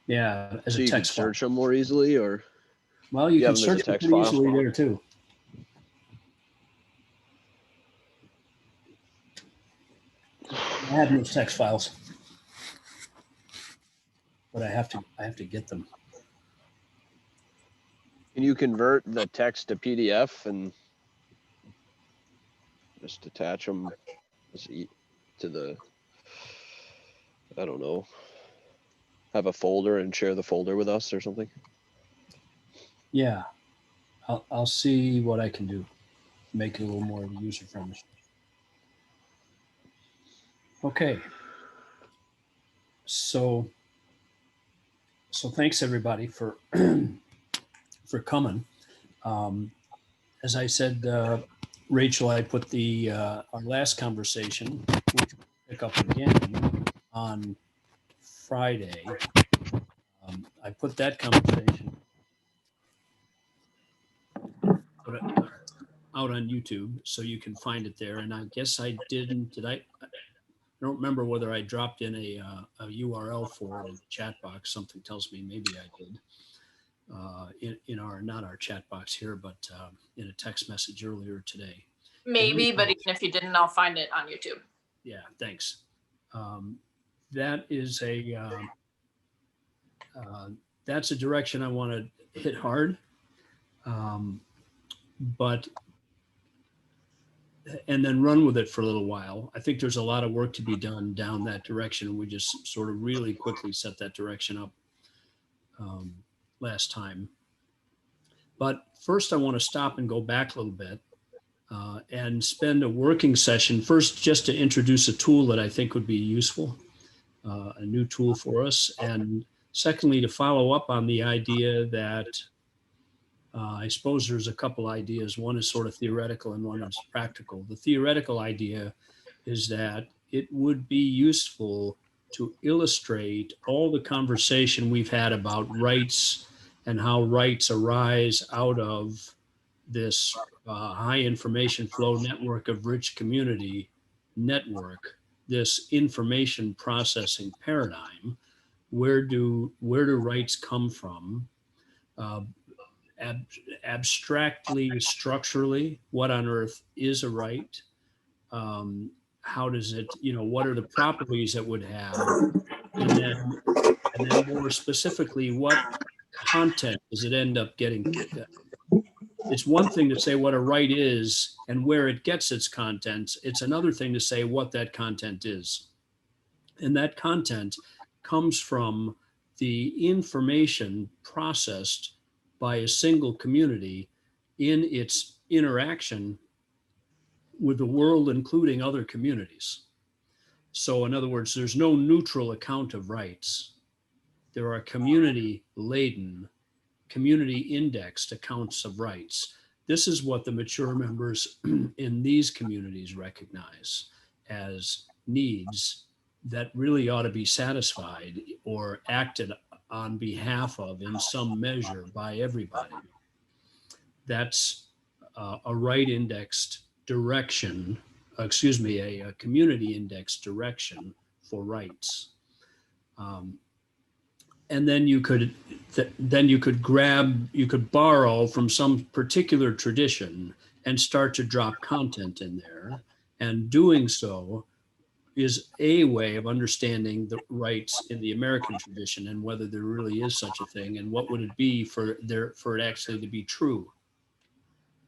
Yeah, as So a you can text file. search them more easily, or Well, you you can have them as a search them text pretty file? easily there too. I have those text files, but I have to get them. Can you convert the text to PDF and just attach them to the, I don't know, have a folder and share the folder with us or something? Yeah, I'll see what I can do. Make it a little more user friendly. Okay. So thanks everybody for for coming. Um, as I said, Rachel, I put the our last conversation, which we'll pick up again on Friday. I put that conversation out on YouTube, so you can find it there. And I guess I didn't. Did I? I don't remember whether I dropped in a URL for it in the chat box. Something tells me maybe I did. In our, not our chat box here, but in a text message earlier today. Maybe, but even if you didn't, I'll find it on YouTube. Yeah, thanks. That is that's a direction I want to hit hard, but and then run with it for a little while. I think there's a lot of work to be done down that direction. We just sort of really quickly set that direction up last time. But first, I want to stop and go back a little bit and spend a working session first just to introduce a tool that I think would be useful, a new tool for us. And secondly, to follow up on the idea that I suppose there's a couple ideas. One is sort of theoretical and one is practical. The theoretical idea is that it would be useful to illustrate all the conversation we've had about rights and how rights arise out of this high information flow network of rich community network, this information processing paradigm. Where do rights come from? Abstractly, structurally, what on earth is a right? How does it, what are the properties it would have? And then more specifically, what content does it end up getting? It's one thing to say what a right is and where it gets its content. It's another thing to say what that content is. And that content comes from the information processed by a single community in its interaction with the world, including other communities. So in other words, there's no neutral account of rights. There are community laden, community indexed accounts of rights. This is what the mature members in these communities recognize as needs that really ought to be satisfied or acted on behalf of in some measure by everybody. That's a right indexed direction, a community indexed direction for rights. And then you could borrow from some particular tradition and start to drop content in there. And doing so is a way of understanding the rights in the American tradition and whether there really is such a thing and what would it be for it actually to be true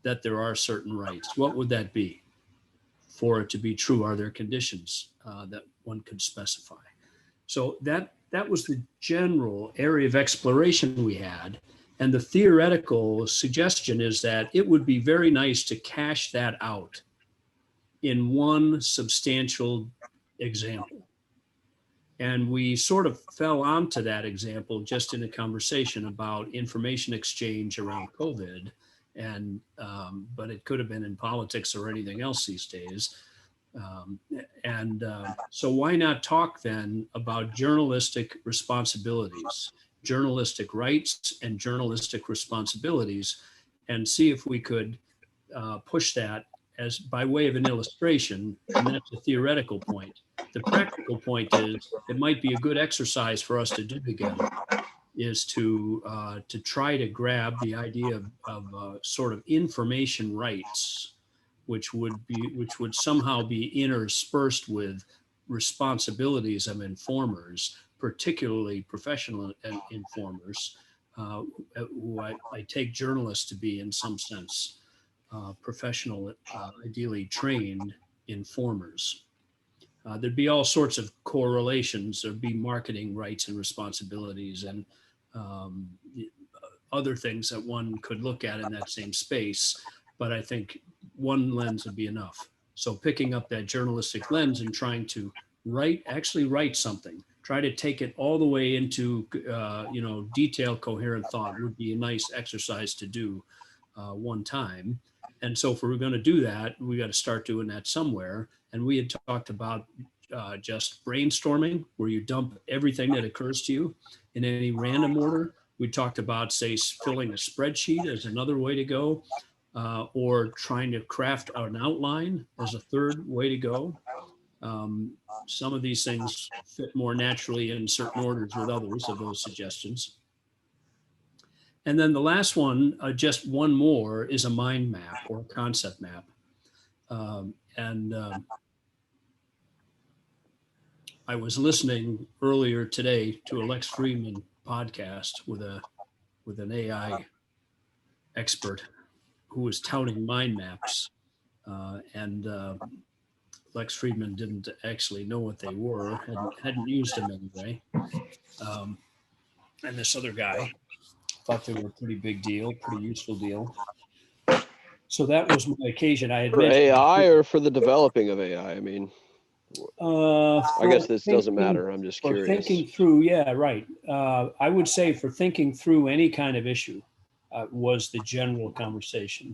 that there are certain rights. What would that be for it to be true? Are there conditions that one could specify? So that was the general area of exploration we had. And the theoretical suggestion is that it would be very nice to cash that out in one substantial example. And we sort of fell onto that example just in a conversation about information exchange around COVID. And, but it could have been in politics or anything else these days. So why not talk then about journalistic responsibilities, journalistic rights and journalistic responsibilities, and see if we could push that as by way of an illustration. And that's a theoretical point. The practical point is it might be a good exercise for us to do together. is to try to grab the idea of sort of information rights, which would somehow be interspersed with responsibilities of informers, particularly professional informers, who I take journalists to be in some sense professional, ideally trained informers. There'd be all sorts of correlations. There'd be marketing rights and responsibilities and um, other things that one could look at in that same space. But I think one lens would be enough. So picking up that journalistic lens and trying to actually write something, try to take it all the way into, detailed, coherent thought would be a nice exercise to do one time. And so if we're going to do that, we got to start doing that somewhere. And we had talked about just brainstorming, where you dump everything that occurs to you in any random order. We talked about, say, filling a spreadsheet as another way to go, or trying to craft an outline as a third way to go. Some of these things fit more naturally in certain orders with others of those suggestions. And then the last one, just one more, is a mind map or a concept map. I was listening earlier today to a Lex Friedman podcast with an AI expert who was touting mind maps, and Lex Friedman didn't actually know what they were, hadn't used them anyway. And this other guy thought they were a pretty big deal, pretty useful deal. So that was my occasion. I had For mentioned AI or for the developing of AI? I mean, I guess this doesn't matter. I'm just for curious. thinking through, yeah, right. I would say for thinking through any kind of issue was the general conversation,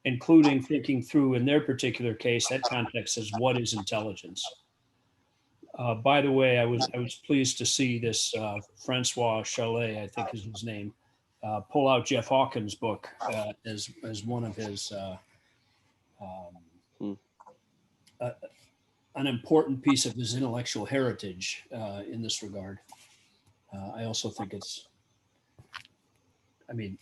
including thinking through, in their particular case, that context is what is intelligence. By the way, I was pleased to see this Francois Chalet, I think is his name, pull out Jeff Hawkins' book as one of his an important piece of his intellectual heritage in this regard. I also think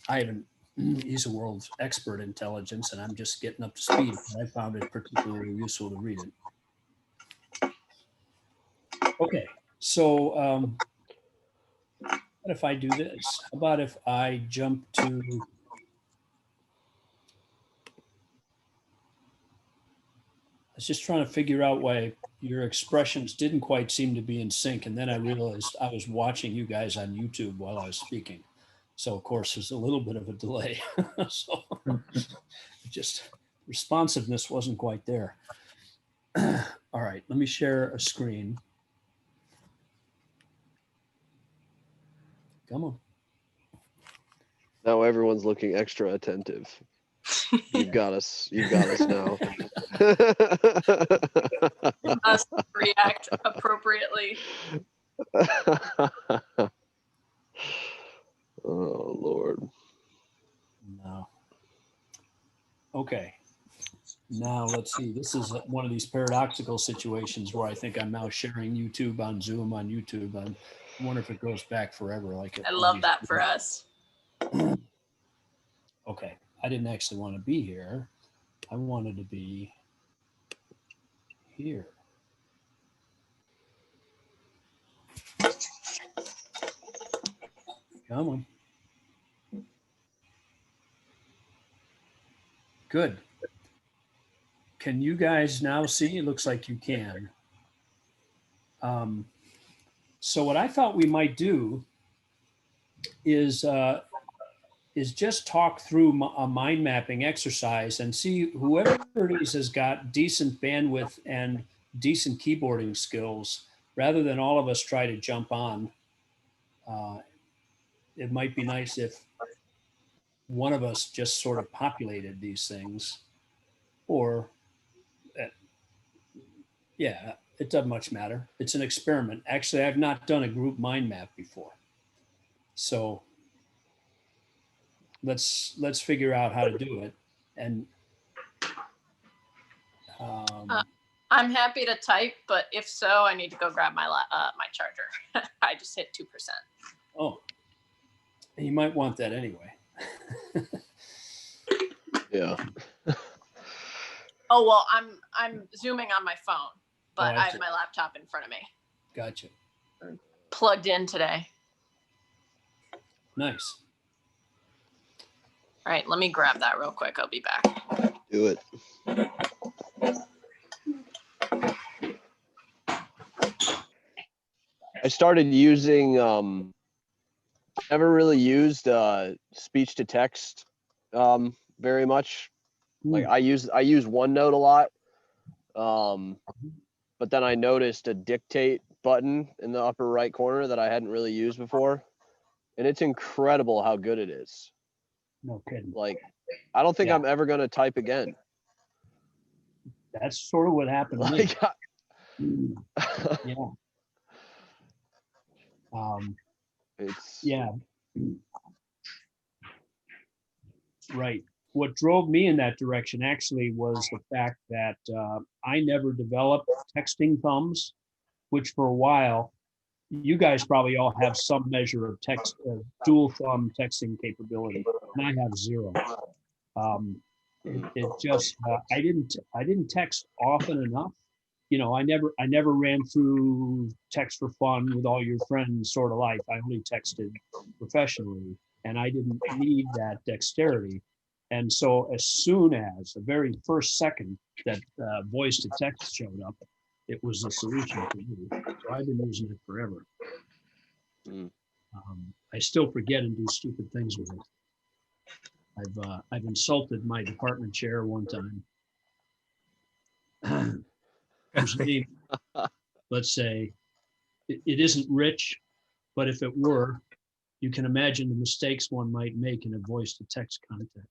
I haven't. He's a world expert in intelligence, and I'm just getting up to speed. I found it particularly useful to read it. Okay, so what if I do this? How about if I jump to? I was just trying to figure out why your expressions didn't quite seem to be in sync, and then I realized I was watching you guys on YouTube while I was speaking. So of course there's a little bit of a delay. So just responsiveness wasn't quite there. All right, let me share a screen. Come on. Now everyone's looking extra attentive. You've got us now. You must react appropriately. Oh Lord. No. Okay. Now let's see. This is one of these paradoxical situations where I think I'm now sharing YouTube on Zoom on YouTube. I wonder if it goes back forever. I love that for us. Okay. I didn't actually want to be here. I wanted to be here. Come on. Good. Can you guys now see? It looks like you can. So what I thought we might do is just talk through a mind mapping exercise and see whoever it is has got decent bandwidth and decent keyboarding skills, rather than all of us try to jump on. It might be nice if one of us just sort of populated these things, or yeah, it doesn't much matter. It's an experiment. Actually, I've not done a group mind map before. So let's figure out how to do it. And I'm happy to type, but if so, I need to go grab my my charger. I just hit 2%. Oh, You might want that anyway. Yeah. Oh, well, I'm zooming on my phone, but Oh, I I have see. my laptop in front of me. Gotcha. Plugged in today. Nice. All right, let me grab that real quick. I'll be back. Do it. I started using never really used speech to text very much. Like I use OneNote a lot. But then I noticed a dictate button in the upper right corner that I hadn't really used before. And it's incredible how good it is. No kidding. Like, I don't think Yeah. I'm ever going to type again. That's sort of what happened to me. Like, Yeah. it's Yeah. Right. What drove me in that direction actually was the fact that I never developed texting thumbs, which for a while, you guys probably all have some measure of text, dual thumb texting capability, and I have zero. It just I didn't text often enough. You know, I never ran through text for fun with all your friends sort of life. I only texted professionally, and I didn't need that dexterity. And so as soon as the very first second that voice to text showed up, it was the solution for me. So I've been using it forever. I still forget and do stupid things with it. I've insulted my department chair one time. Whose name, let's say, it isn't Rich, but if it were, you can imagine the mistakes one might make in a voice to text contact.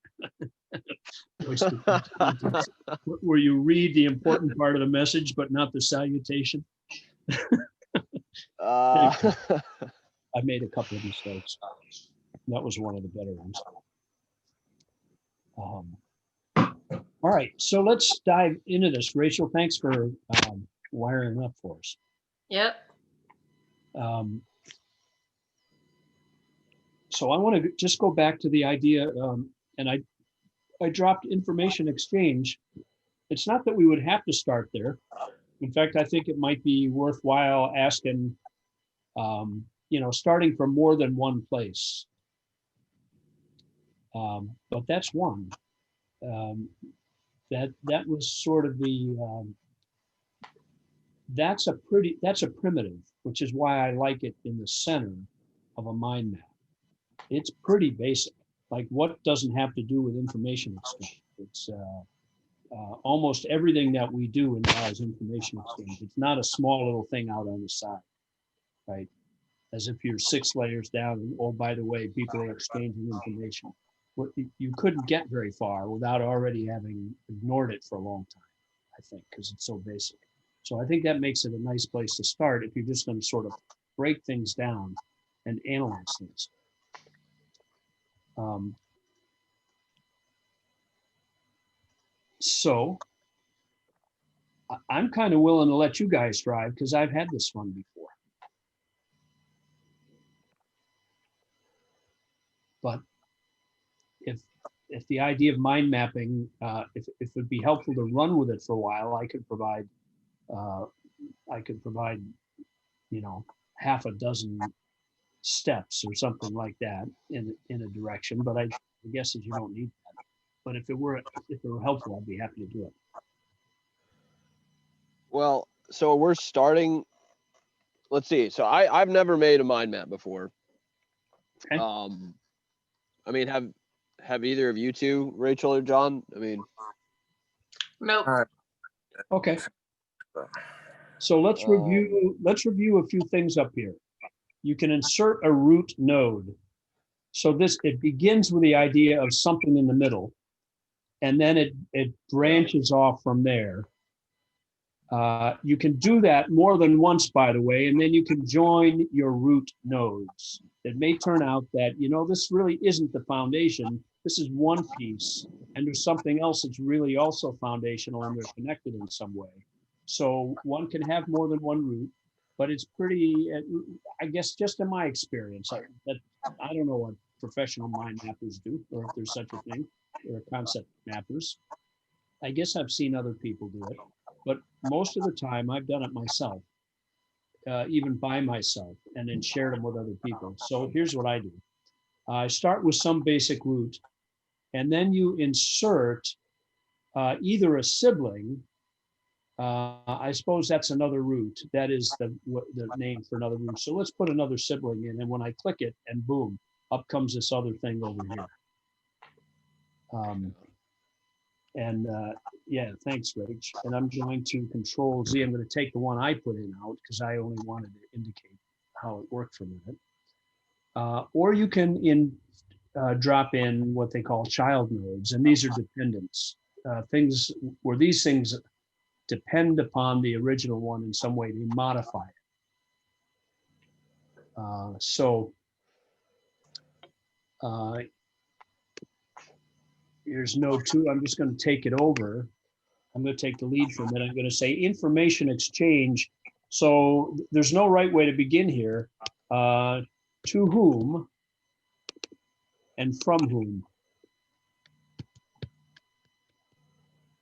Voice to text context, where you read the important part of the message, but not the salutation. I made a couple of mistakes. That was one of the better ones. All right, so let's dive into this. Rachel, thanks for wiring up for us. Yep. So I want to just go back to the idea, and I dropped information exchange. It's not that we would have to start there. In fact, I think it might be worthwhile asking, starting from more than one place. But that's one. That was sort of the that's a primitive, which is why I like it in the center of a mind map. It's pretty basic. Like, what doesn't have to do with information exchange? It's almost everything that we do involves information exchange. It's not a small little thing out on the side, right? As if you're 6 layers down and, oh, by the way, people are exchanging information. You couldn't get very far without already having ignored it for a long time, I think, because it's so basic. So I think that makes it a nice place to start if you're just going to sort of break things down and analyze things. So I'm kind of willing to let you guys drive because I've had this one before. But if the idea of mind mapping, if it would be helpful to run with it for a while, I could provide, half a dozen steps or something like that in a direction. But I guess you don't need that. But if it were helpful, I'd be happy to do it. Well, so we're starting. Let's see. So I've never made a mind map before. Okay. I mean, have either of you two, Rachel or John? I mean, Nope. Okay. So let's review a few things up here. You can insert a root node. So it begins with the idea of something in the middle, and then it branches off from there. You can do that more than once, by the way, and then you can join your root nodes. It may turn out that, this really isn't the foundation. This is one piece, and there's something else that's really also foundational, and they're connected in some way. So one can have more than one root, but it's pretty, I guess, just in my experience, I don't know professional mind mappers do, or if there's such a thing, or concept mappers. I guess I've seen other people do it, but most of the time I've done it myself, even by myself, and then shared them with other people. So here's what I do. I start with some basic root, and then you insert either a sibling. I suppose that's another root. That is the name for another root. So let's put another sibling in, and when I click it, and boom, up comes this other thing over here. Yeah, thanks, Rach. And I'm going to Control Z. I'm going to take the one I put in out because I only wanted to indicate how it worked for a minute. Or you can drop in what they call child nodes, and these are dependents, things where these things depend upon the original one in some way. They modify it. Here's node 2. I'm just going to take it over. I'm going to take the lead from it. I'm going to say information exchange. So there's no right way to begin here. To whom and from whom.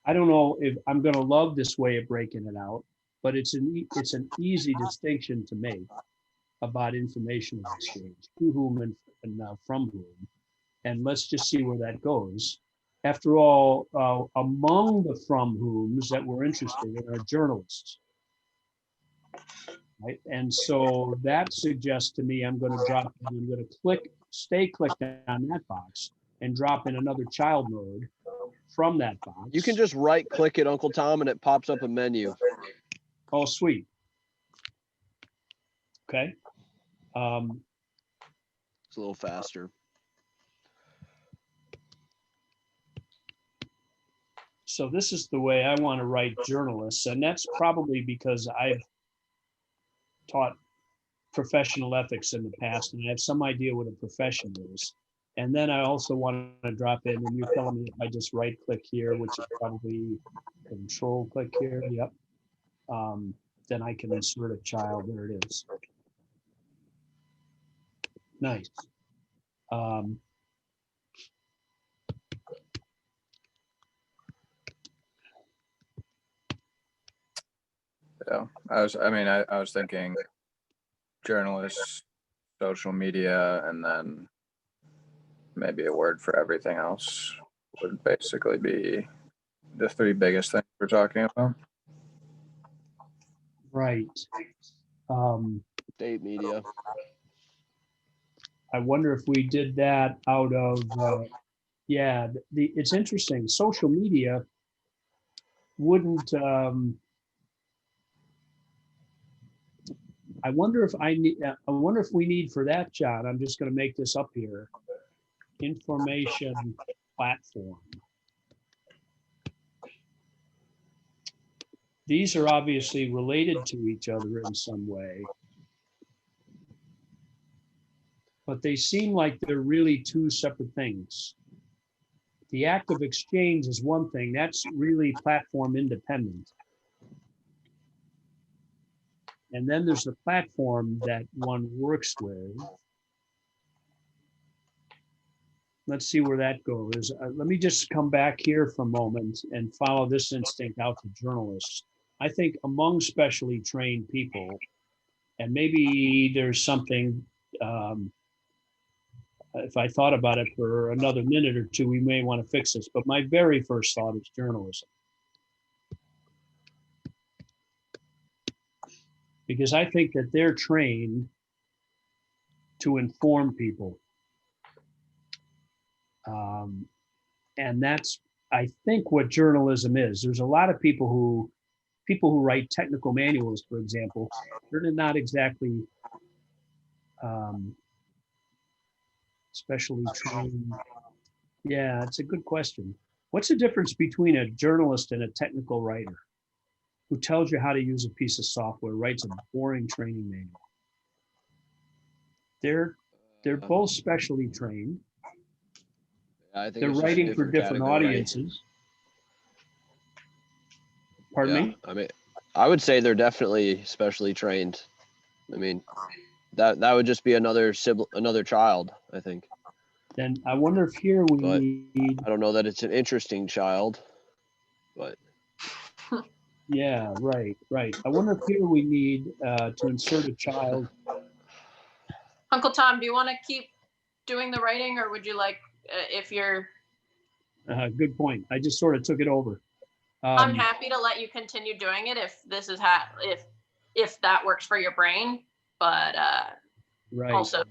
I don't know if I'm going to love this way of breaking it out, but it's an easy distinction to make about information exchange. To whom and from whom. And let's just see where that goes. After all, among the from whoms that we're interested in are journalists. Right? And so that suggests to me I'm going to drop in, I'm going to stay clicked on that box and drop in another child node from that box. You can just right click it, Uncle Tom, and it pops up a menu. Oh, sweet. Okay. It's a little faster. So this is the way I want to write journalists, and that's probably because I've taught professional ethics in the past, and I have some idea what a profession is. And then I also want to drop in, and you're telling me if I just right click here, which is probably Control click here, yep. Then I can insert a child, there it is. Nice. Yeah, I was thinking journalists, social media, and then maybe a word for everything else would basically be the 3 biggest things we're talking about. Right. State media. I wonder if we did that out of, yeah, it's interesting. Social media wouldn't, I wonder if we need for that, John, I'm just going to make this up here, information platform. These are obviously related to each other in some way, but they seem like they're really 2 separate things. The act of exchange is one thing, that's really platform independent. And then there's the platform that one works with. Let's see where that goes. Let me just come back here for a moment and follow this instinct out to journalists. I think among specially trained people, and maybe there's something, if I thought about it for another minute or two, we may want to fix this, but my very first thought is journalism. Because I think that they're trained to inform people. And that's, I think, what journalism is. There's a lot of people who write technical manuals, for example, they're not exactly specially trained. Yeah, it's a good question. What's the difference between a journalist and a technical writer who tells you how to use a piece of software, writes a boring training manual? They're both specially trained. I think They're writing for different audiences. Pardon me? I mean, I would say they're definitely specially trained. I mean, that would just be another child, I think. then I wonder if here we But- need, I don't know that it's an interesting child, but yeah, right. I wonder if here we need to insert a child. Uncle Tom, do you want to keep doing the writing, or would you like, if you're, Good point. I just sort of took it over. I'm happy to let you continue doing it if this is if that works for your brain, but Right. also,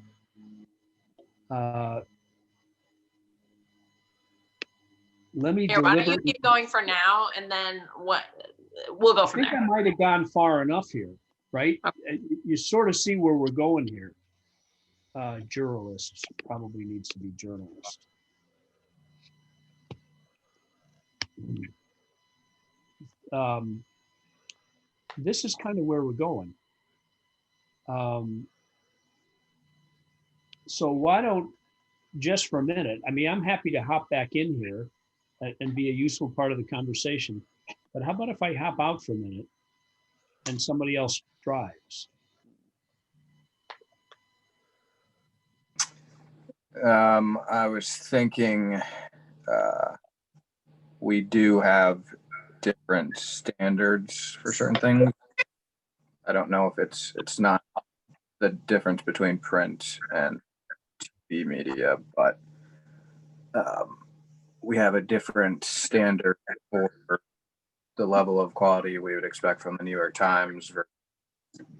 Let me here, why don't you deliberately. keep going for now, and then we'll go I from think there. I might have gone far enough here, right? You sort of see where we're going here. Juralists probably needs to be journalist. This is kind of where we're going. So why don't, just for a minute, I mean, I'm happy to hop back in here and be a useful part of the conversation. But how about if I hop out for a minute and somebody else drives? I was thinking we do have different standards for certain things. I don't know if it's not the difference between print and TV media, but we have a different standard for the level of quality we would expect from the New York Times versus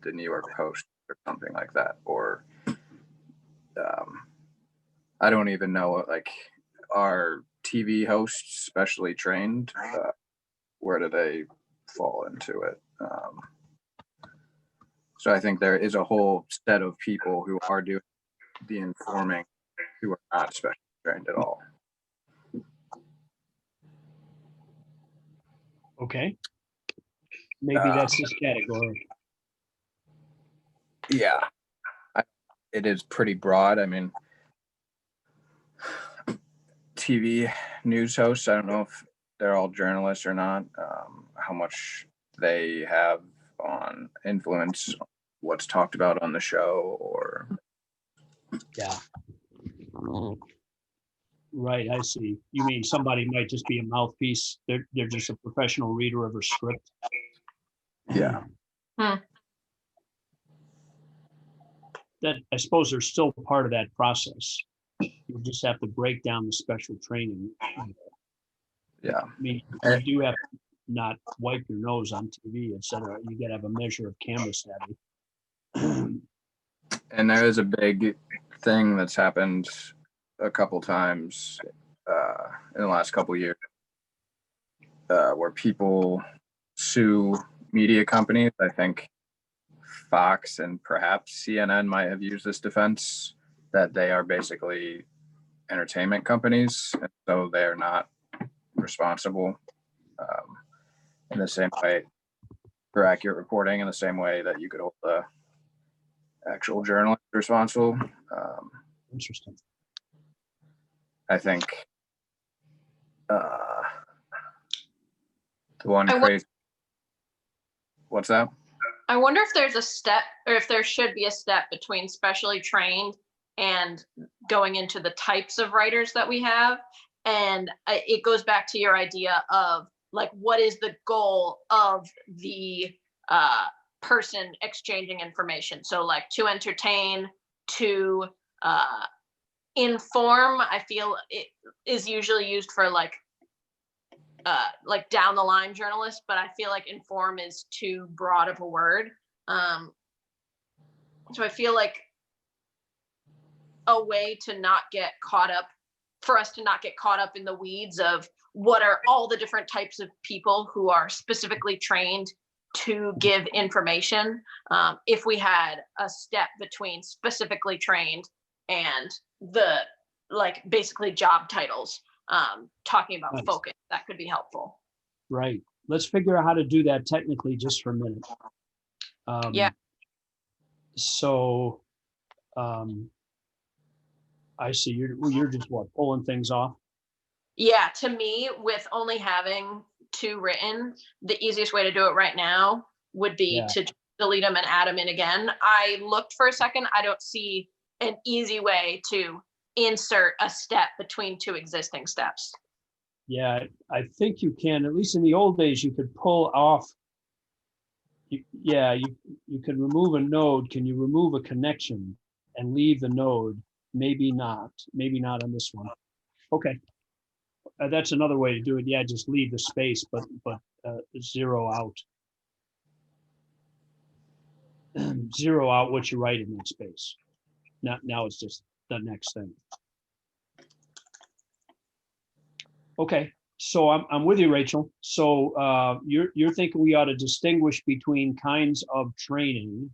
the New York Post or something like that. Or I don't even know, like, are TV hosts specially trained? Where do they fall into it? So I think there is a whole set of people who are doing the informing who are not specially trained at all. Okay. Maybe that's this category. Yeah, it is pretty broad. I mean, TV news hosts, I don't know if they're all journalists or not, how much they have on influence on what's talked about on the show, or Yeah. Right, I see. You mean somebody might just be a mouthpiece. They're just a professional reader of a script. yeah. That, I suppose, they're still part of that process. You just have to break down the special training. Yeah. I mean, you do have to not wipe your nose on TV, et cetera. You got to have a measure of camera savvy. And there is a big thing that's happened a couple times in the last couple years where people sue media companies. I think Fox and perhaps CNN might have used this defense, that they are basically entertainment companies, and so they're not responsible in the same way for accurate reporting, in the same way that you could hold the actual journalist responsible. Interesting. I think the one crazy. What's that? I wonder if there's a step, or if there should be a step between specially trained and going into the types of writers that we have. And it goes back to your idea of, like, what is the goal of the person exchanging information? So, like, to entertain, to inform, I feel it is usually used for like down the line journalists, but I feel like inform is too broad of a word. So I feel like a way to not get caught up, for us to not get caught up in the weeds of what are all the different types of people who are specifically trained to give information. If we had a step between specifically trained and the, like, basically job titles, talking about Nice. focus, that could be helpful. Right. Let's figure out how to do that technically just for a minute. Yeah. So I see you're just what, pulling things off? Yeah, to me, with only having 2 written, the easiest way to do it right now would be Yeah. to delete them and add them in again. I looked for a second. I don't see an easy way to insert a step between two existing steps. Yeah, I think you can, at least in the old days, you could pull off. Yeah, you could remove a node. Can you remove a connection and leave the node? Maybe not on this one. Okay. That's another way to do it. Yeah, just leave the space, but zero out. Zero out what you write in that space. Now it's just the next thing. Okay, so I'm with you, Rachel. So you're thinking we ought to distinguish between kinds of training.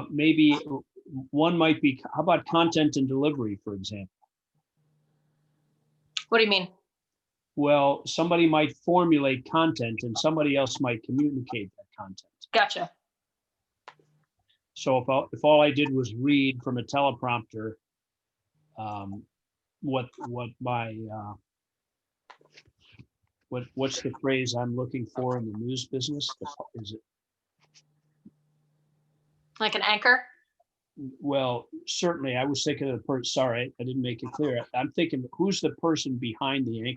Maybe one might be, how about content and delivery, for example? What do you mean? Well, somebody might formulate content and somebody else might communicate that content. Gotcha. So if all I did was read from a teleprompter, what's the phrase I'm looking for in the news business? Is it like an anchor? Well, certainly. I was thinking of the person. Sorry, I didn't make it clear. I'm thinking, who's the person behind the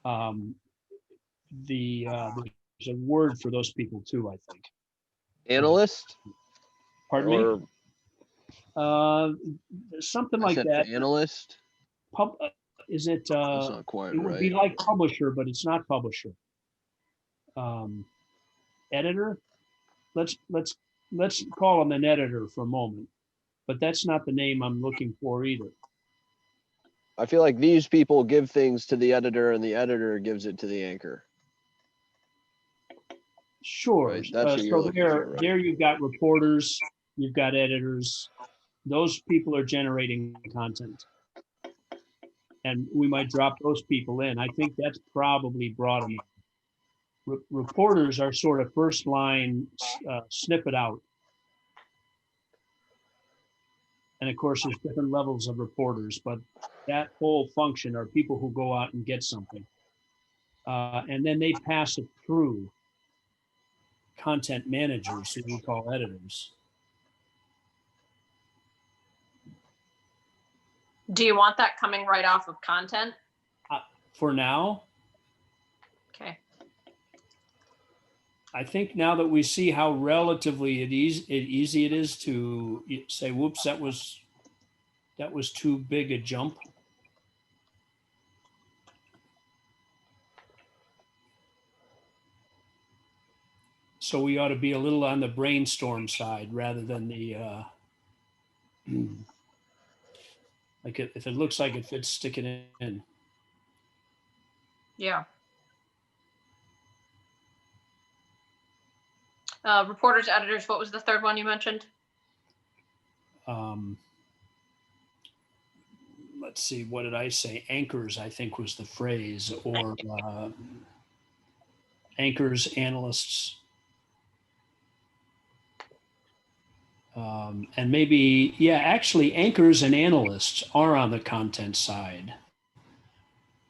anchor? There's a word for those people too, I think. Analyst? Pardon me? Something like that. Analyst? Is it? That's not quite it would right. be like publisher, but it's not publisher. Editor. Let's call him an editor for a moment, but that's not the name I'm looking for either. I feel like these people give things to the editor and the editor gives it to the anchor. Sure. Right, that's what you're So looking for, right? there you've got reporters, you've got editors. Those people are generating content. And we might drop those people in. I think that's probably broad enough. Reporters are sort of first line, snip it out. And of course, there's different levels of reporters, but that whole function are people who go out and get something. And then they pass it through content managers, who we call editors. Do you want that coming right off of content? For now, okay. I think now that we see how relatively easy it is to say, whoops, that was too big a jump. So we ought to be a little on the brainstorm side rather than the, like if it looks like it fits, stick it in. Yeah. Reporters, editors, what was the third one you mentioned? Let's see, what did I say? Anchors, I think was the phrase, or anchors, analysts. And maybe, yeah, actually anchors and analysts are on the content side,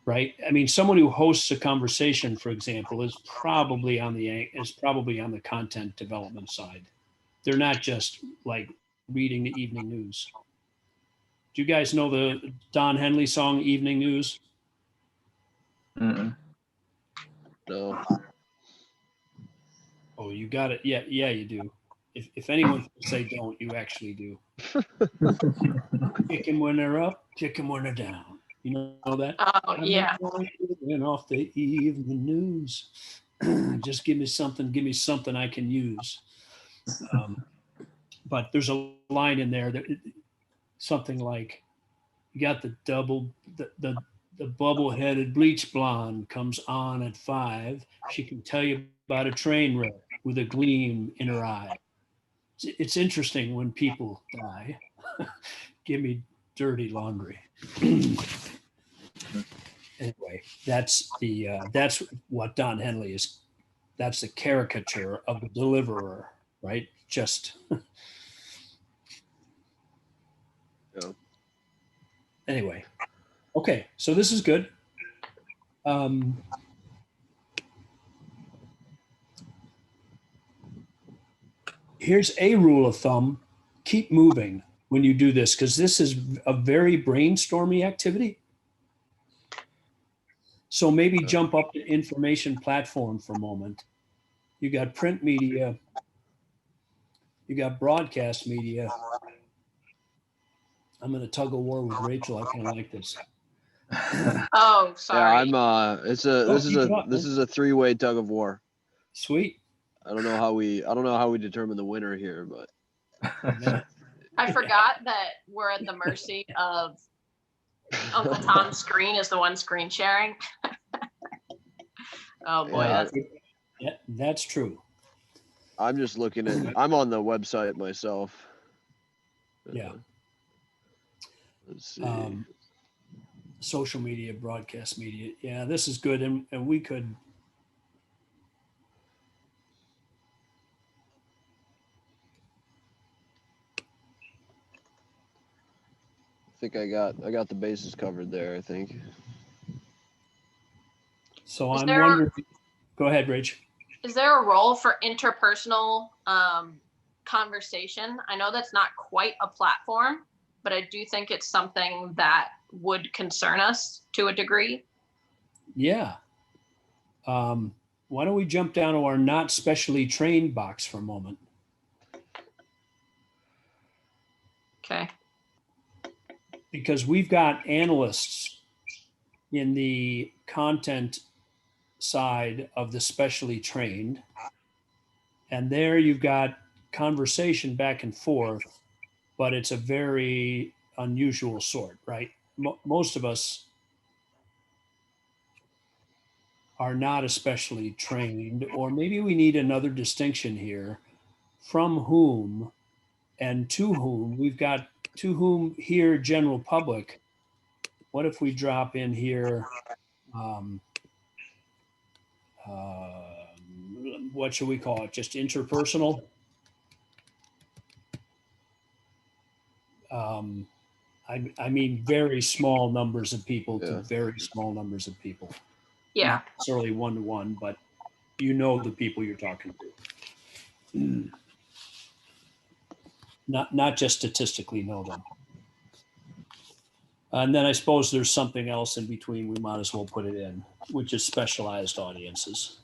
right? I mean, someone who hosts a conversation, for example, is probably on the content development side. They're not just like reading the evening news. Do you guys know the Don Henley song, Evening News? No. Oh, you got it. Yeah, you do. If anyone thinks they don't, you actually do. Kick them when they're up, kick them when they're down. You know that? Oh, yeah. And off the evening news. Just give me something I can use. But there's a line in there that something like, you got the bubble-headed bleach blonde comes on at 5. She can tell you about a train wreck with a gleam in her eye. It's interesting when people die. Give me dirty laundry. Anyway, that's what Don Henley is. That's the caricature of the deliverer, right? Just Yeah. Anyway. Okay, so this is good. Here's a rule of thumb: keep moving. when you do this, because this is a very brainstormy activity. So maybe jump up to information platform for a moment. You got print media, you got broadcast media. I'm in a tug of war with Rachel. I kind of like this. Oh, Yeah, sorry. this keep it up, is man. a three-way tug of war. Sweet. I don't know how we determine the winner here, but Man. I forgot that we're at the mercy of Uncle Tom's screen is the one screen sharing. Oh boy, Yeah, That's true. I'm just looking at. I'm on the website myself. Yeah. Let's see. Social media, broadcast media. Yeah, this is good. And we could. I think I got the bases covered there. I think. So Is I'm there- wondering. Go ahead, Rach. is there a role for interpersonal conversation? I know that's not quite a platform, but I do think it's something that would concern us to a degree. Yeah. Why don't we jump down to our not specially trained box for a moment? Okay. Because we've got analysts in the content side of the specially trained. And there you've got conversation back and forth, but it's a very unusual sort, right? Most of us are not especially trained, or maybe we need another distinction here from whom and to whom. We've got to whom here, general public. What if we drop in here? What should we call it? Just interpersonal? I mean, very small numbers of people to Yeah. very small numbers of people. Yeah. Not necessarily one-to-one, but you know the people you're talking to. Not just statistically know them. And then I suppose there's something else in between. We might as well put it in, which is specialized audiences.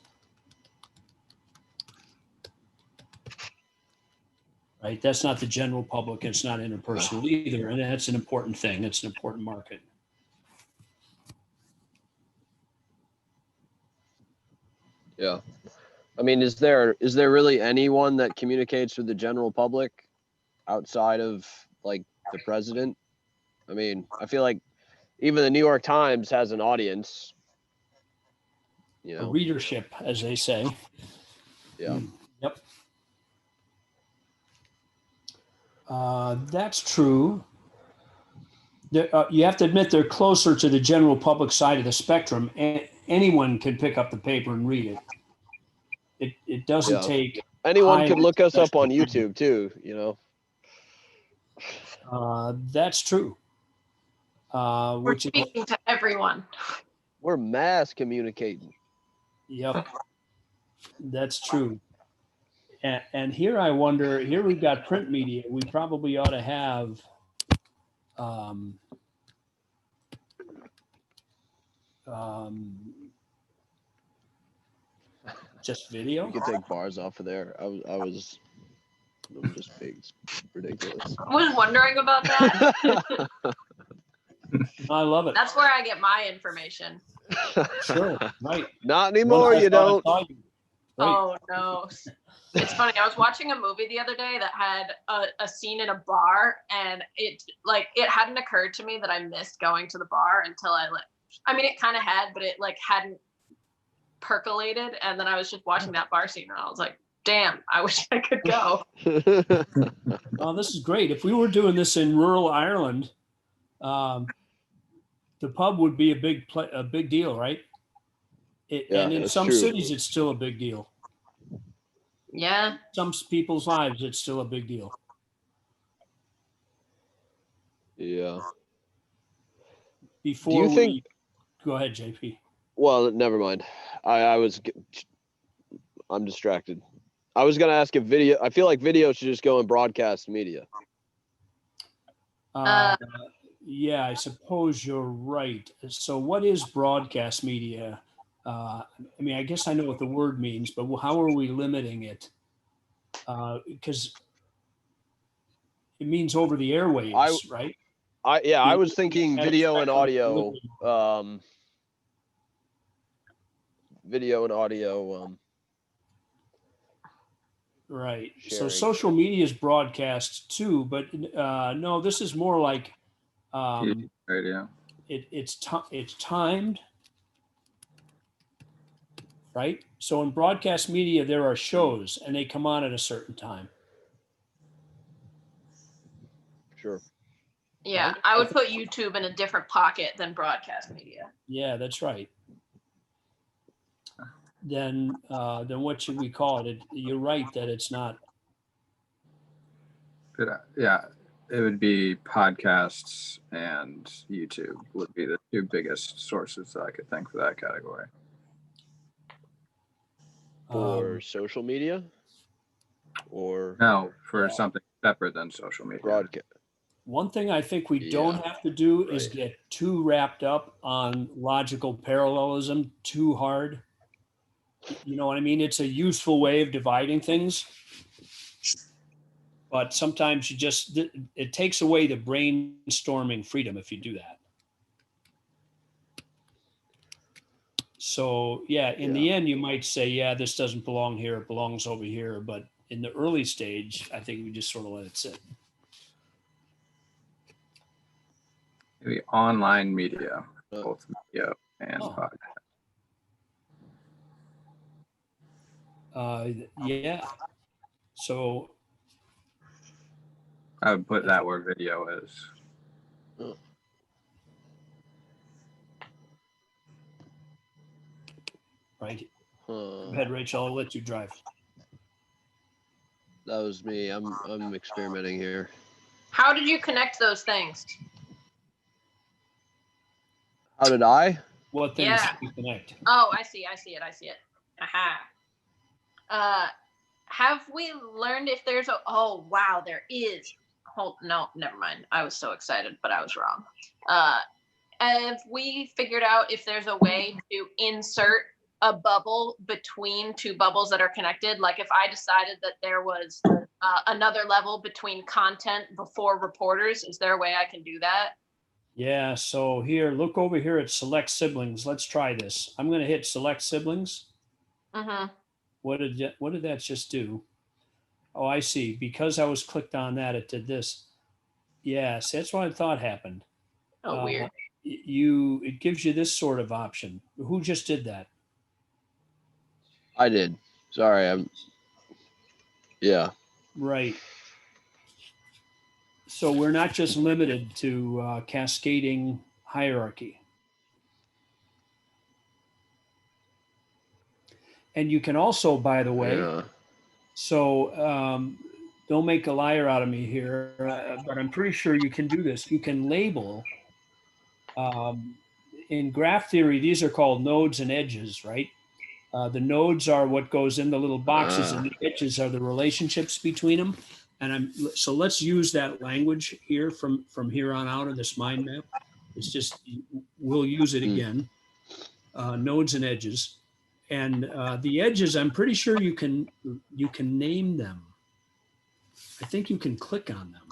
Right? That's not the general public. It's not interpersonal either. And that's an important thing. It's an important market. Yeah. I mean, is there really anyone that communicates with the general public outside of like the president? I mean, I feel like even the New York Times has an audience. You A know. readership, as they say. Yeah. Yep. That's true. You have to admit they're closer to the general public side of the spectrum. And anyone can pick up the paper and read it. It doesn't Yeah. take. Anyone high could look us up on special- YouTube too. You know. That's true. We're Which is, speaking to everyone. We're mass communicating. yep, that's true. And here I wonder. Here we've got print media. We probably ought to have. Just video. You could take bars off of there. I'm just being ridiculous. I was wondering about that. I love it. That's where I get my information. Sure, right. Not anymore. I You thought I don't. saw you. Right. Oh no. It's funny. I was watching a movie the other day that had a scene in a bar, and it hadn't occurred to me that I missed going to the bar until it kind of had, but it hadn't percolated. And then I was just watching that bar scene, and I was like, damn, I wish I could go. Oh, this is great. If we were doing this in rural Ireland, the pub would be a big deal, right? And in that's some true. cities, it's still a big deal. Yeah. Some people's lives, it's still a big deal. Yeah. Before Do you think? Go ahead, JP. Well, never mind. I'm distracted. I was gonna ask if video. I feel like video should just go in broadcast media. Uh, yeah, I suppose you're right. So, what is broadcast media? I mean, I guess I know what the word means, but how are we limiting it? Because it means over the I airwaves, right? I The was thinking internet video and spectrum audio. delivery. Video and audio Right. So, sharing. social media is broadcast too, but no, this is more like TV, um, radio. it's timed, right? So, in broadcast media, there are shows and they come on at a certain time. Sure. Yeah, Right? I would put YouTube in a different pocket than broadcast media. Yeah, that's right. Then what should we call it? You're right that it's not. Yeah, it would be podcasts and YouTube would be the two biggest sources that I could think for that category. For social media or No, for Yeah. something separate than social media. broadcast. One thing I think we don't Yeah, have to do is right. get too wrapped up on logical parallelism too hard. You know what I mean? It's a useful way of dividing things, but sometimes it takes away the brainstorming freedom if you do that. So yeah, in Yeah. the end, you might say, yeah, this doesn't belong here; it belongs over here. But in the early stage, I think we just sort of let it sit. Maybe online media, Uh, both video and Oh. podcast. Yeah. So I would put that where video is. right. Go ahead, Rachel. I'll let you drive. That was me. I'm experimenting here. How did you connect those things? How did I? What things Yeah. should we connect? Oh, I see it. Aha. Have we learned if there's a, oh, wow, there is. Hold, no, never mind. I was so excited, but I was wrong. Have we figured out if there's a way to insert a bubble between two bubbles that are connected? Like if I decided that there was another level between content before reporters, is there a way I can do that? Yeah. So here, look over here at select siblings. Let's try this. I'm going to hit select siblings. Mm-hmm. What did that just do? Oh, I see. Because I was clicked on that, it did this. Yes, that's what I thought happened. Oh, weird. It gives you this sort of option. Who just did that? I did. Sorry, yeah. Right. So we're not just limited to cascading hierarchy. And you can also, by the way, Yeah. so don't make a liar out of me here, but I'm pretty sure you can do this. You can label, in graph theory, these are called nodes and edges, right? The nodes are what goes in the little boxes, and the edges are the relationships between them. And so let's use that language here from here on out in this mind map. It's just we'll use it again. Nodes and edges, and the edges. I'm pretty sure you can name them. I think you can click on them.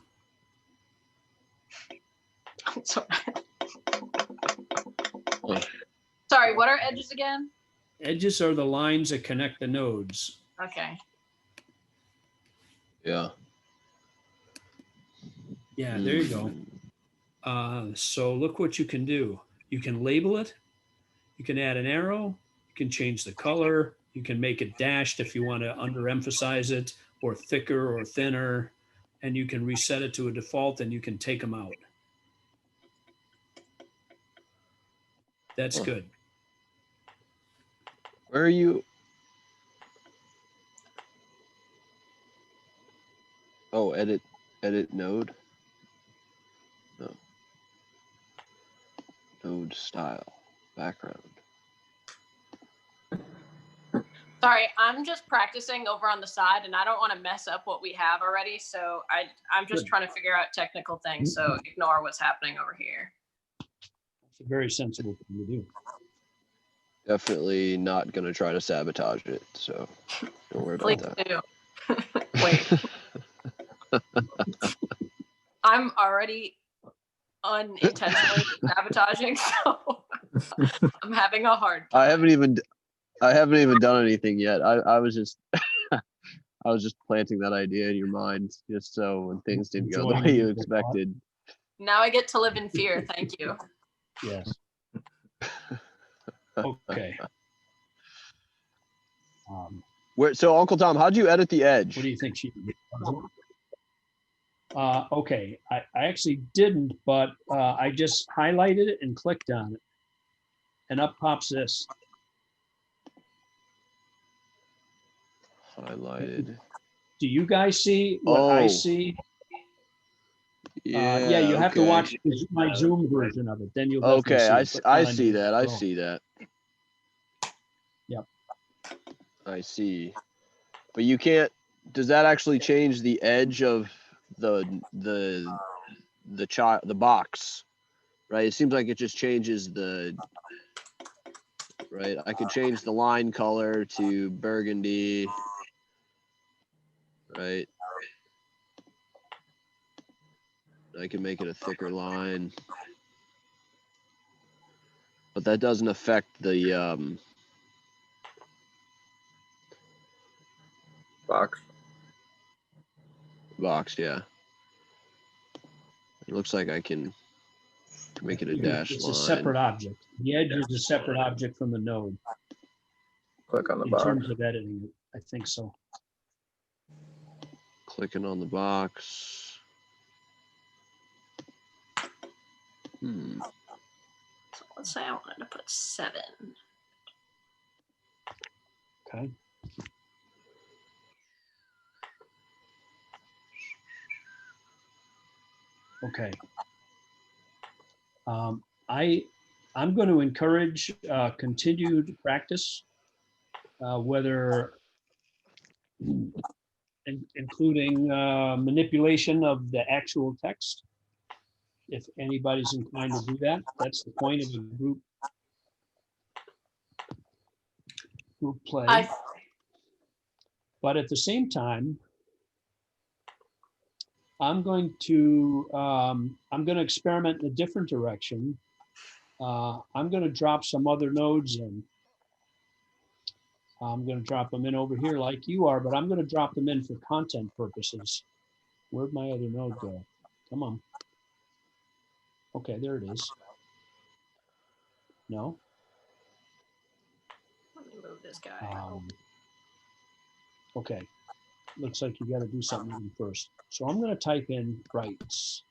Sorry, what are edges again? Edges are the lines that connect the nodes. Okay. Yeah. Yeah, there you go. So look what you can do. You can label it. You can add an arrow. You can change the color. You can make it dashed if you want to underemphasize it, or thicker or thinner. And you can reset it to a default, and you can take them out. That's good. Where are you? Oh, edit node. No. Node style background. Sorry, I'm just practicing over on the side and I don't want to mess up what we have already. So I'm just Good. trying to figure out technical things. So ignore what's happening over here. It's a very sensible thing to do. Definitely not gonna try to sabotage it. So don't worry Please about that. do. Wait, I'm already unintentionally sabotaging, so I'm having a hard time. I haven't even done anything yet. I was just I was just planting that idea in your mind, just so when things didn't go the Enjoying way you the thought. expected. Now I get to live in fear. Thank you. Yes. Okay. So Uncle Tom, how'd you edit the edge? What do you think she did? Okay, I actually didn't, but I just highlighted it and clicked on it. And up pops this. Highlighted. Do you guys see what I Oh. see? Yeah. Yeah, you have to okay. watch my Zoom version of it. Then you'll definitely Okay, I see it, see, I but not on see your that. I phone. see that. Yep. I see. But you can't. Does that actually change the edge of the box? Right. It seems like it just changes the. Right. I could change the line color to burgundy. Right. I can make it a thicker line. But that doesn't affect the Box. box, yeah. It looks like I can make it a dash It's line. a separate object. The edge is a separate object from the node. Click on the In box. terms of editing it, I think so. Clicking on the box. So let's say I wanted to put 7. Okay. Okay. I'm going to encourage continued practice, whether including manipulation of the actual text. If anybody's inclined to do that, that's the point of a group play. But at the same time, I'm going to experiment in a different direction. I'm going to drop some other nodes in. I'm going to drop them in over here like you are, but I'm going to drop them in for content purposes. Where'd my other node go? Come on. Okay, there it is. No? Let me move this guy. Okay. Looks like you got to do something first. So I'm going to type in rights.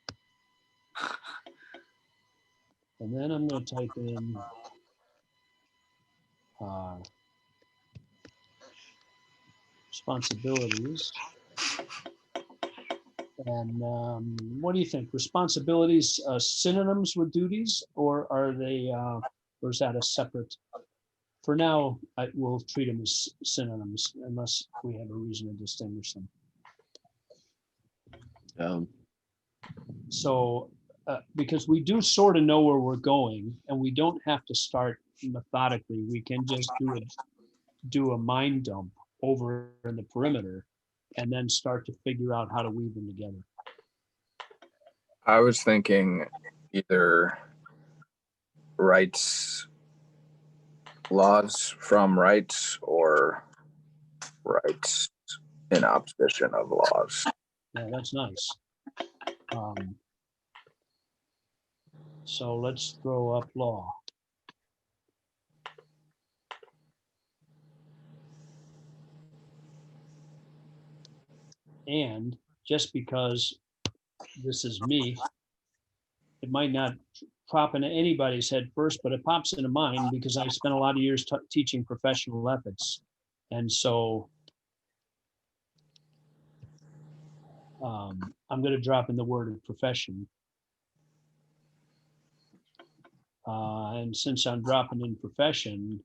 And then I'm going to type in responsibilities. And what do you think? Responsibilities synonyms with duties, or are they, or is that a separate? For now, we'll treat them as synonyms unless we have a reason to distinguish them. So, because we do sort of know where we're going, and we don't have to start methodically. We can just do a mind dump over in the perimeter, and then start to figure out how to weave them together. I was thinking either rights laws from rights or rights in opposition of laws. Yeah, that's nice. So let's throw up law. And just because this is me, it might not pop into anybody's head first, but it pops into mine because I spent a lot of years teaching professional ethics. And so I'm going to drop in the word of profession. And since I'm dropping in profession,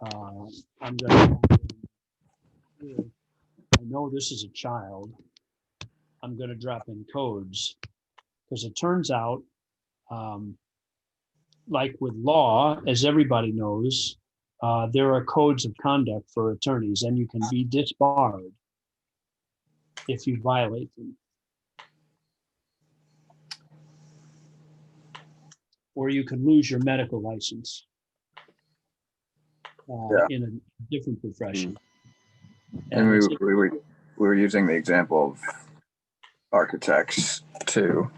I'm going to here, I know this is a child, I'm going to drop in codes, because it turns out, like with law, as everybody knows, there are codes of conduct for attorneys, and you can be disbarred if you violate them. Or you can lose your medical license in a different profession. And it's- we were using the example of architects too.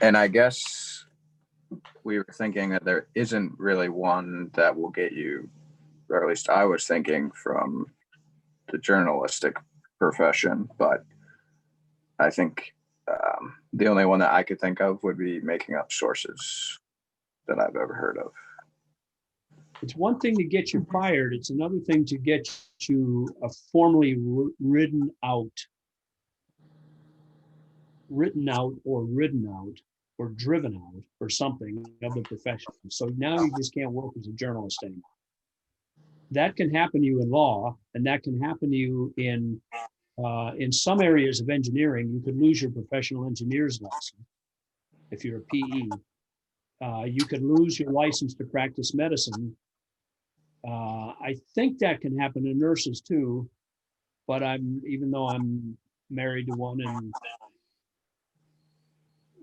And I guess we were thinking that there isn't really one that will get you, or at least I was thinking from the journalistic profession, but I think the only one that I could think of would be making up sources that I've ever heard of. It's one thing to get you fired. It's another thing to get you formally written out or driven out or something of the profession. So now you just can't work as a journalist anymore. That can happen to you in law, and that can happen to you in some areas of engineering. You could lose your professional engineer's license if you're a PE. You could lose your license to practice medicine. I think that can happen to nurses too, but even though I'm married to one and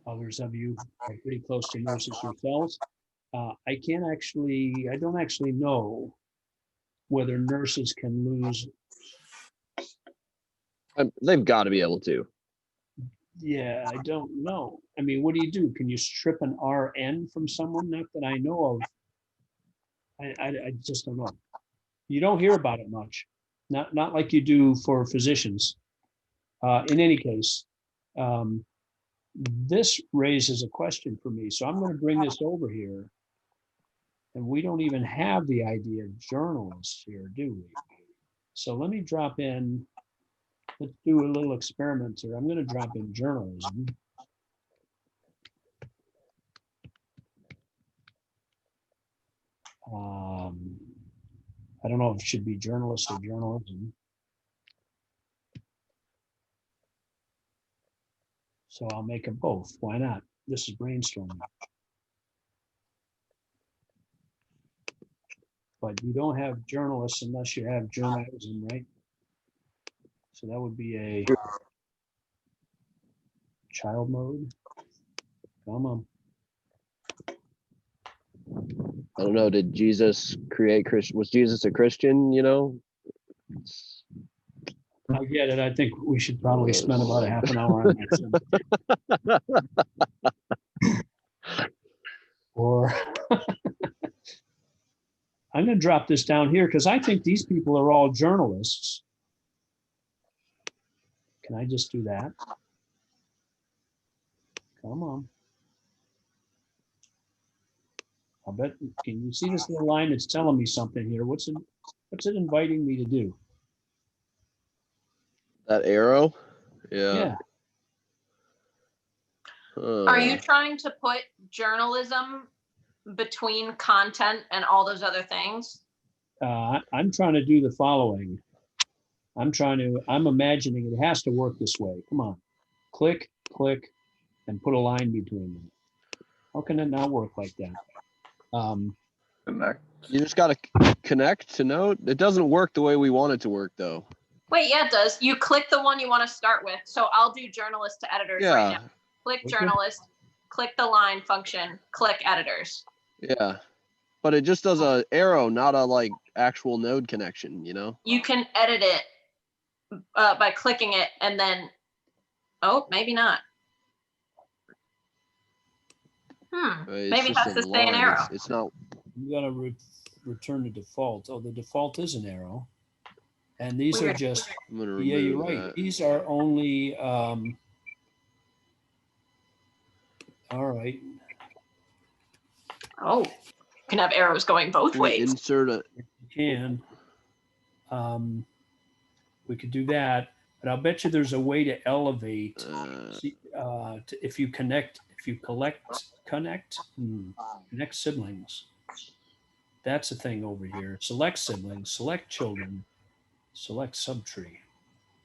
others of you are pretty close to nurses yourselves, I don't actually know whether nurses can lose. They've got to be able to. Yeah, I don't know. I mean, what do you do? Can you strip an RN from someone? Not that I know of. I just don't know. You don't hear about it much. Not like you do for physicians. In any case, this raises a question for me. So I'm going to bring this over here. And we don't even have the idea of journalists here, do we? So let me drop in. Let's do a little experiment here. I'm going to drop in journalism. I don't know if it should be journalist or journalism. So I'll make them both. Why not? This is brainstorming. But you don't have journalists unless you have journalism, right? So that would be a child mode. Come on. I don't know. Did Jesus create Christian? Was Jesus a Christian? You know. I get it. I think we should probably spend about a half an hour on that. Or I'm going to drop this down here because I think these people are all journalists. Can I just do that? Come on. I'll bet. Can you see this little line? It's telling me something here. What's it inviting me to do? That arrow? Yeah. Yeah. Are you trying to put journalism between content and all those other things? I'm trying to do the following. I'm imagining it has to work this way. Come on. Click, click, and put a line between them. How can it not work like that? You just got to connect to note. It doesn't work the way we want it to work, though. Wait, yeah, it does. You click the one you want to start with. So I'll do journalist to editors right now. Click journalist, click the line function, click editors. Yeah. But it just does a arrow, not a actual node connection, you know? You can edit it by clicking it and then, maybe not. Maybe it has to stay an arrow. It's not. You got to return to default. Oh, the default is an arrow. And these are just, yeah, you're right. That. These are only, all right. Oh, you can have arrows going both ways. Insert a. You can. We could do that, but I'll bet you there's a way to elevate. If you connect siblings. That's a thing over here. Select siblings, select children, Select subtree.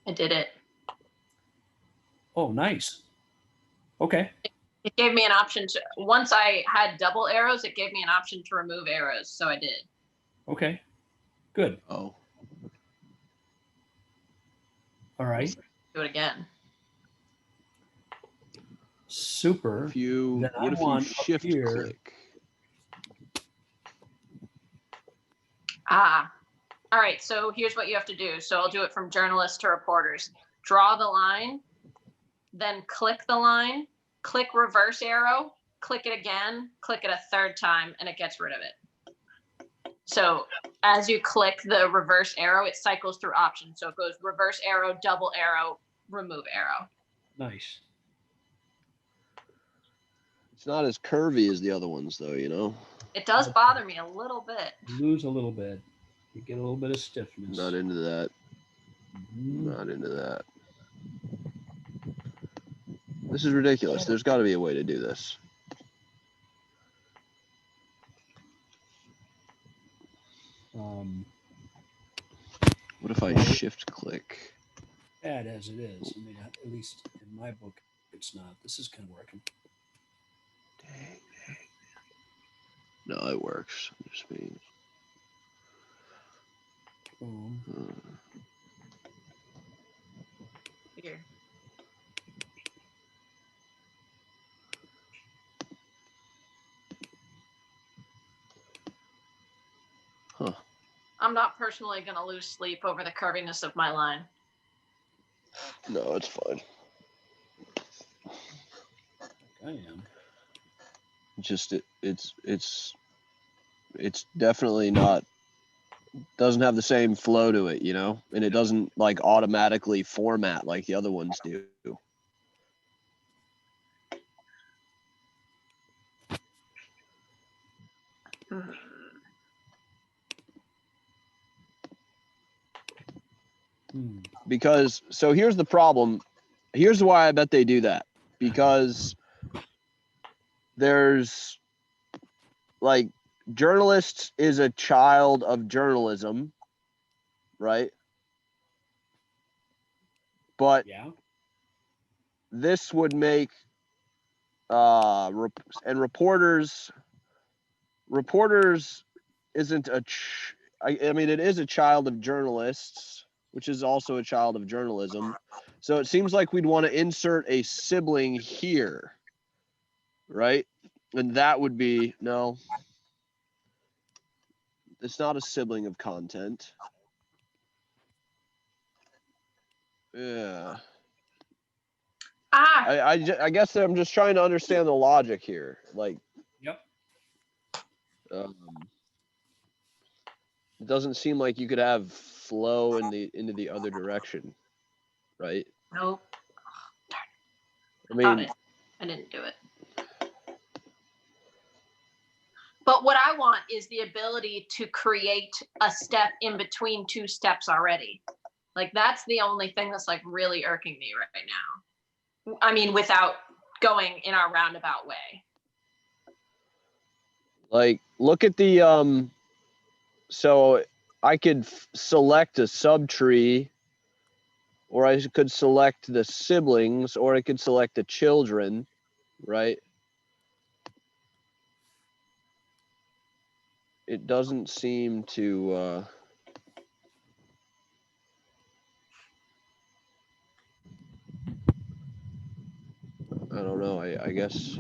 I did it. Oh, nice. Okay. It gave me an option to, once I had double arrows, it gave me an option to remove arrows. So I did. Okay. Good. Oh, All right. Do it again. Super. if you, Then what I if you want up shift here- click? Ah, all right. So here's what you have to do. So I'll do it from journalists to reporters. Draw the line, then click the line, click reverse arrow, click it again, click it a third time, and it gets rid of it. So as you click the reverse arrow, it cycles through options. So it goes reverse arrow, double arrow, remove arrow. Nice. It's not as curvy as the other ones, though. You know, It does bother me a little bit. You lose a little bit. You get a little bit of stiffness. not into that. Mhm. Not into that. This is ridiculous. There's got to be a way to do this. What if I Well, shift click? bad as it is. I mean, at least in my book, it's not. This is kind of working. Dang. No, it works. Just means. Boom. Weird. Huh. I'm not personally going to lose sleep over the curviness of my line. No, it's fine. I am. Just it's definitely not, doesn't have the same flow to it, you know, and it doesn't like automatically format like the other ones do. Because so here's the problem. Here's why I bet they do that. Because there's like, journalists is a child of journalism, right? But Yeah. this would make and reporters isn't I mean, it is a child of journalists, which is also a child of journalism. So it seems like we'd want to insert a sibling here, right? And that would be, no, it's not a sibling of content. Yeah. Ah, I guess I'm just trying to understand the logic here. Like, Yep. it doesn't seem like you could have flow into the other direction, right? nope. I mean, I didn't do it. But what I want is the ability to create a step in between two steps already. Like that's the only thing that's like really irking me right now. I mean, without going in our roundabout way. like, look at the so I could select a subtree, or I could select the siblings, or I could select the children, right? It doesn't seem to I don't know. I guess.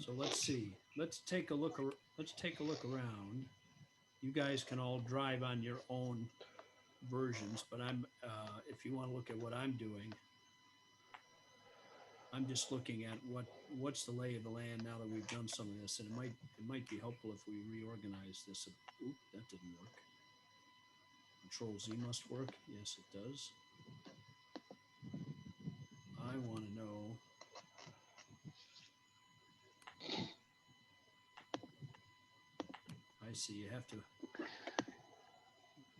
So let's see. Let's take a look. Let's take a look around. You guys can all drive on your own versions, but if you want to look at what I'm doing, I'm just looking at what's the lay of the land now that we've done some of this, and it might be helpful if we reorganize this. Oop, that didn't work. Control Z must work. Yes, it does. I want to know. I see. You have to.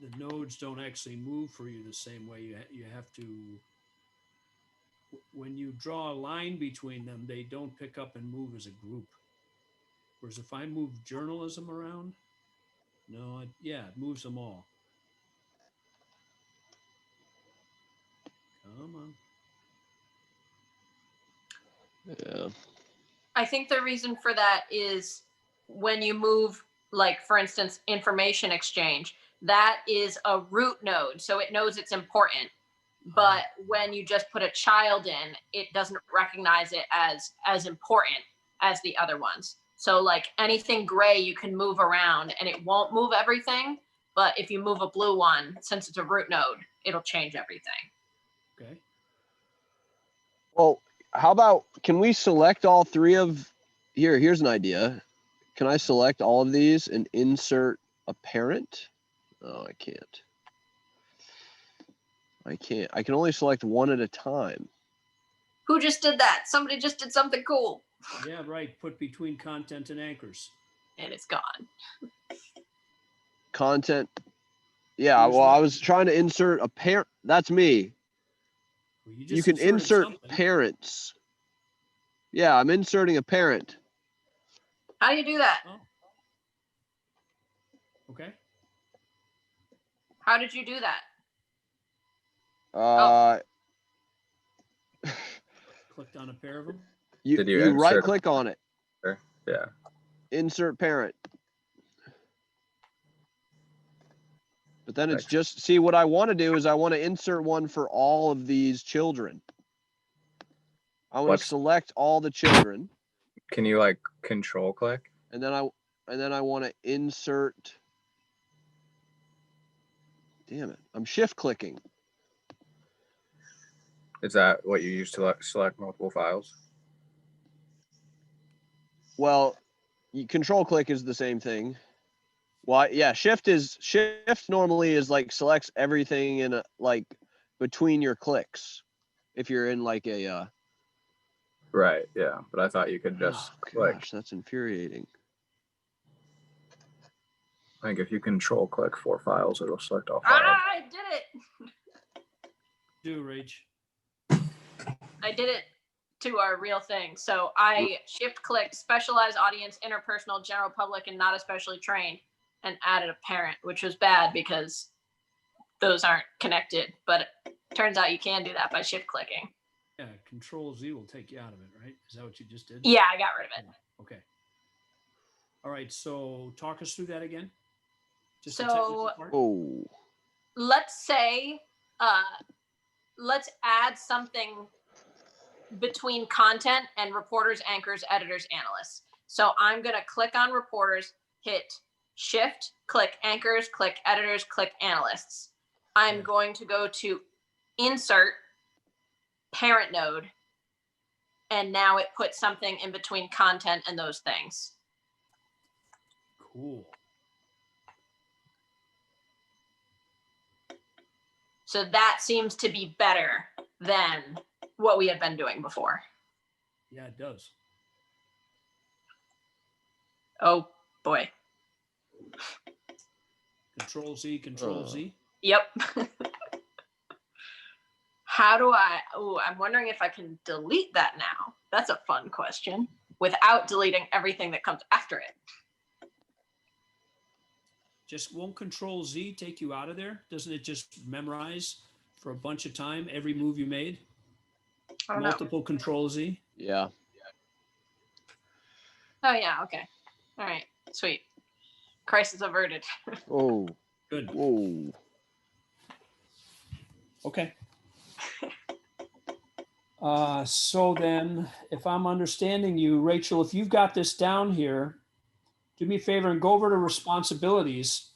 The nodes don't actually move for you the same way. You have to. when you draw a line between them, they don't pick up and move as a group. Whereas if I move journalism around, no, yeah, it moves them all. Come on. Yeah. I think the reason for that is when you move, like, for instance, information exchange, that is a root node. So it knows it's important. But when you just put a child in, it doesn't recognize it as important as the other ones. So like anything gray, you can move around and it won't move everything. But if you move a blue one, since it's a root node, it'll change everything. Okay. Well, how about, can we select all three of, here's an idea. Can I select all of these and insert a parent? Oh, I can't. I can only select one at a time. Who just did that? Somebody just did something cool. Yeah, right. Put between content and anchors. And it's gone. Content. Yeah, well, I was trying to insert a parent. That's me. Well, You can insert parents. Yeah, I'm inserting a parent. How do you do that? Oh. Okay. How did you do that? Clicked on a pair of them. You right click on it. Yeah. Insert parent. But then it's just, see, what I want to do is I want to insert one for all of these children. I want to select all the children. Can you like control click? And then I want to insert. Damn it. I'm shift clicking. Is that what you use to select multiple files? Well, control click is the same thing. Well, yeah, shift normally is like selects everything in like between your clicks. If you're in like a Right, yeah. But I thought you could just click. Gosh, that's infuriating. I think if you control click 4 files, it'll select all files. I did it. Do Rage. I did it to our real thing. So I shift clicked specialized audience, interpersonal, general public, and not especially trained, and added a parent, which was bad because those aren't connected. But it turns out you can do that by shift clicking. Yeah, Control Z will take you out of it, right? Is that what you just did? Yeah, I got rid of it. Okay. All right. So talk us through that again. Just So oh, let's say, let's add something between content and reporters, anchors, editors, analysts. So I'm going to click on reporters, hit shift, click anchors, click editors, click analysts. I'm going to go to insert parent node. And now it puts something in between content and those things. Cool. So that seems to be better than what we had been doing before. Yeah, it does. Oh boy. Control Z, Control Z. Yep. How do I'm wondering if I can delete that now. That's a fun question. Without deleting everything that comes after it. Just won't Control Z take you out of there? Doesn't it just memorize for a bunch of time every move you made? I don't Multiple know. Control Z? yeah. Oh yeah, okay. All right, sweet. Crisis averted. Oh. Good. Whoa. Okay. So then, if I'm understanding you, Rachel, if you've got this down here, do me a favor and go over to responsibilities.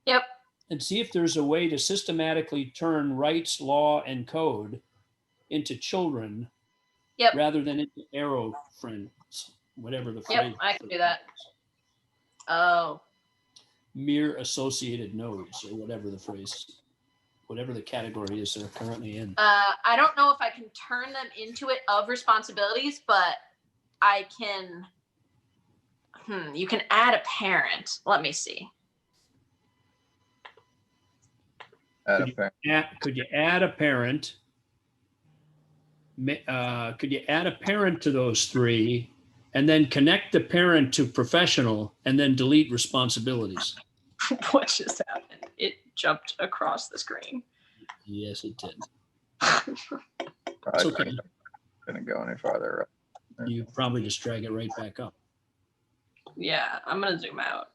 Yep. And see if there's a way to systematically turn rights, law, and code into children. Yep. Rather than into arrow friends, whatever the phrase. Yep, I can do that. Oh. Mere associated nodes, or whatever the phrase, whatever the category is they're currently in. I don't know if I can turn them into it of responsibilities, but I can. You can add a parent. Let me see. Could you add a parent? could you add a parent to those three and then connect the parent to professional and then delete responsibilities? What just happened? It jumped across the screen. Yes, it did. I It's okay. couldn't go any farther. You probably just drag it right back up. Yeah, I'm gonna zoom out.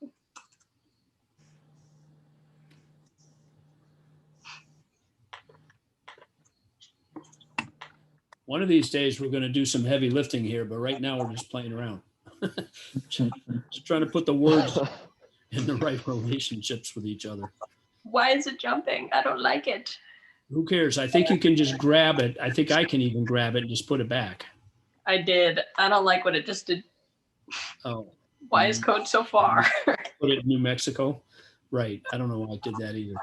One of these days, we're going to do some heavy lifting here, but right now we're just playing around. Just trying to put the words in the right relationships with each other. Why is it jumping? I don't like it. Who cares? I think you can just grab it. I think I can even grab it and just put it back. I did. I don't like what it just did. Oh, Why is code so far? put it in New Mexico. Right. I don't know why I did that either.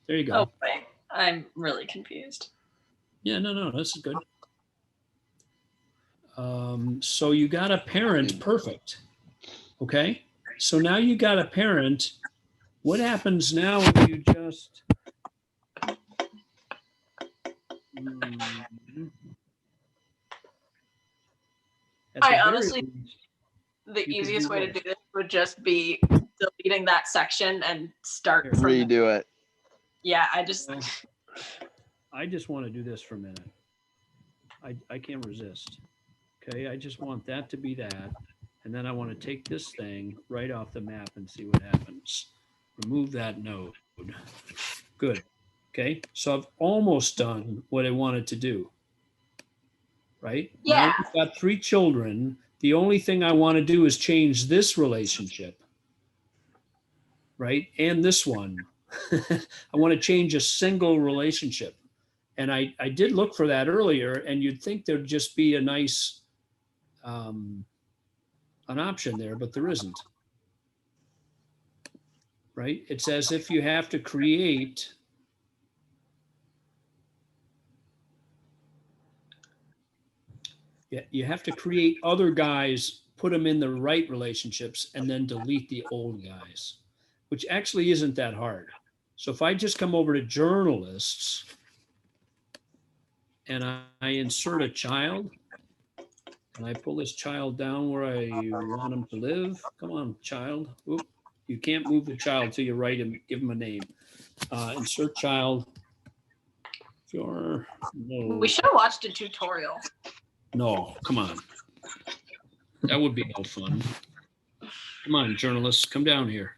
There you go. Oh, boy. I'm really confused. Yeah, no, this is good. So you got a parent, perfect. Okay, so now you got a parent. What happens now if you just... At the I very honestly- least, The You could easiest do way to this. do this would just be deleting that section and start from the, Redo it. yeah, I just Well, I just want to do this for a minute. I can't resist. Okay, I just want that to be that. And then I want to take this thing right off the map and see what happens. Remove that node. Good. Okay, so I've almost done what I wanted to do. Right? Yeah. Now we've got 3 children. The only thing I want to do is change this relationship. Right? And this one. I want to change a single relationship. And I did look for that earlier, and you'd think there'd just be a nice an option there, but there isn't. Right? It's as if you have to create you have to create other guys, put them in the right relationships, and then delete the old guys, which actually isn't that hard. So if I just come over to journalists and I insert a child, and I pull this child down where I want him to live. Come on, child. Oop. You can't move the child till you write him, give him a name. Insert child. Sure. No. we should have watched a tutorial. No, come on. That would be no fun. Come on, journalists, come down here.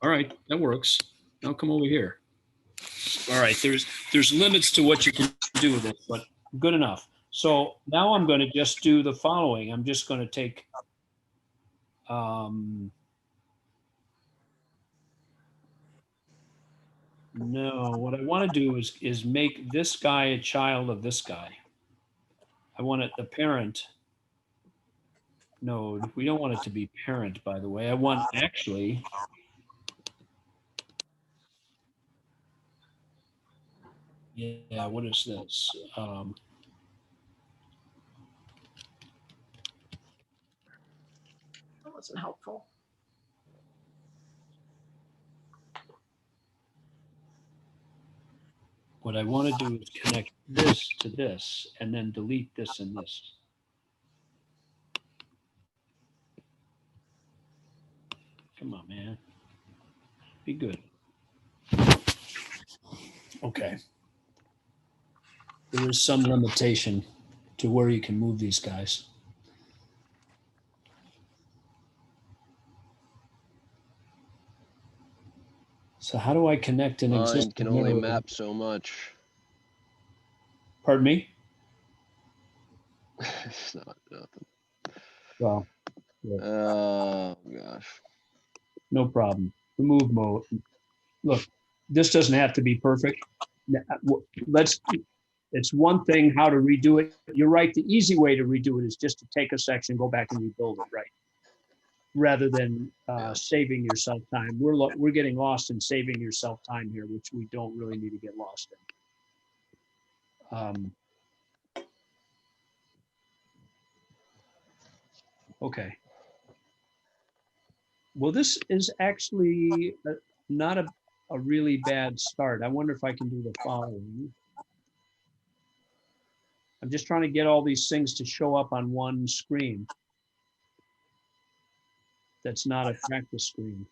All right, that works. Now come over here. All right, there's limits to what you can do with it, but good enough. So now I'm going to just do the following. I'm just going to take no, what I want to do is make this guy a child of this guy. I want it the parent node. We don't want it to be parent, by the way. I want actually yeah, what is this? That wasn't helpful. What I want to do is connect this to this and then delete this and this. Come on, man. Be good. Okay. There is some limitation to where you can move these guys. So how do I connect an Mine existing can only node? map so much. Pardon me? It's not nothing. Well, Oh gosh. no problem. Remove mode. Look, this doesn't have to be perfect. It's one thing how to redo it. You're right. The easy way to redo it is just to take a section, go back and rebuild it, right? Rather than saving yourself time. We're getting lost in saving yourself time here, which we don't really need to get lost in. Okay. Well, this is actually not a a really bad start. I wonder if I can do the following. I'm just trying to get all these things to show up on one screen. That's not a practice screen.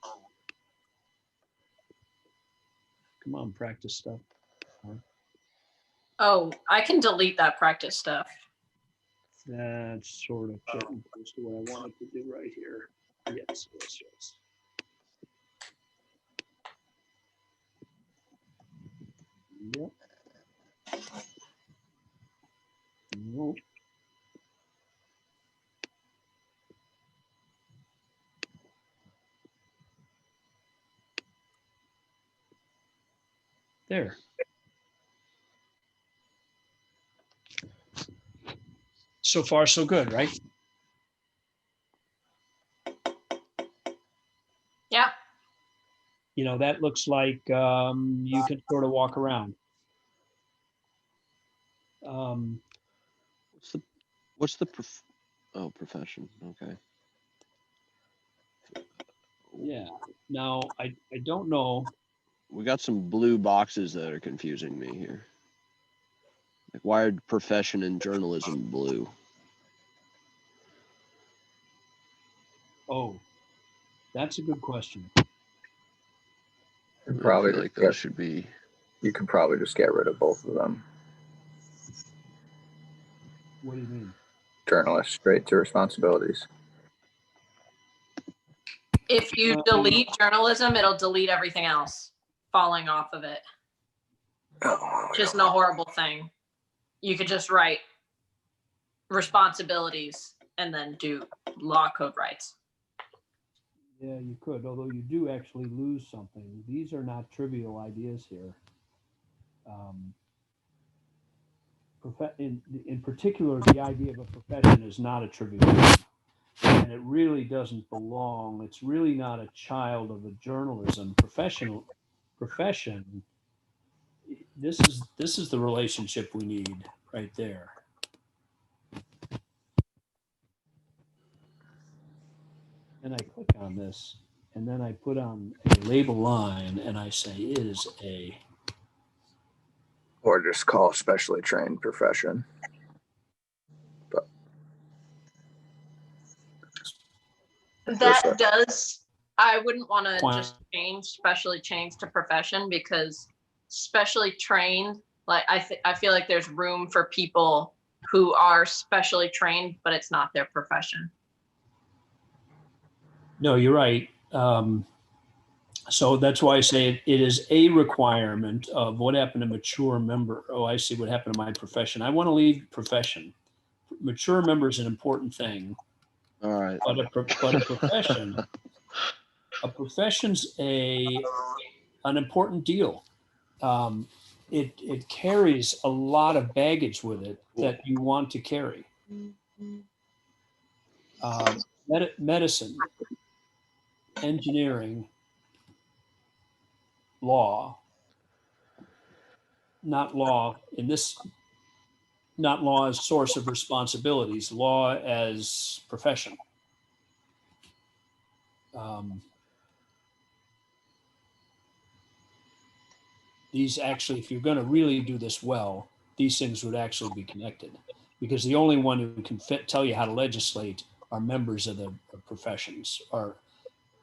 Come on, practice stuff. Oh, I can delete that practice stuff. That's sort of getting close to what I wanted to do right here. Yes, yes, yes. Yep. Nope. There. So far, so good, right? Yeah. You know, that looks like you can sort of walk around. What's the profession? Okay. Yeah. Now, I don't know. We got some blue boxes that are confusing me here. Like, why are profession and journalism blue? Oh, that's a good question. I Probably feel like just those should be. you could probably just get rid of both of them. What do you mean? Journalists straight to responsibilities. If you delete journalism, it'll delete everything else falling off of it. Oh, Which isn't a horrible thing. You could just write responsibilities and then do law code rights. Yeah, you could, although you do actually lose something. These are not trivial ideas here. In particular, the idea of a profession is not a trivial one, and it really doesn't belong. It's really not a child of a journalism profession. This is the relationship we need right there. And I click on this, and then I put on a label line, and I say is a. or just call specially trained profession. But That does, I wouldn't want to Wow. just change specially trained to profession, because specially trained, like I feel like there's room for people who are specially trained, but it's not their profession. No, you're right. So that's why I say it is a requirement of what happened to mature member. Oh, I see what happened to my profession. I want to leave profession. Mature member is an important thing, All right. but a profession's an important deal. It carries a lot of baggage with it that you want to carry. Medicine, engineering, law, not law as source of responsibilities, law as profession. These actually, if you're going to really do this well, these things would actually be connected, because the only one who can tell you how to legislate are members of the professions. Or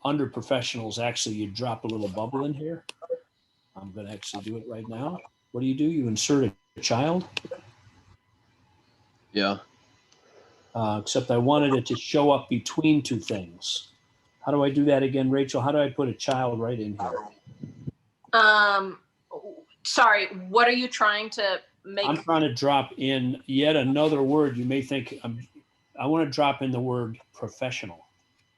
under professionals, actually, you drop a little bubble in here. I'm going to actually do it right now. What do? You insert a child. Yeah. Except I wanted it to show up between two things. How do I do that again, Rachel? How do I put a child right in here? Sorry, what are you trying to make? I'm trying to drop in yet another word. You may think I want to drop in the word professional.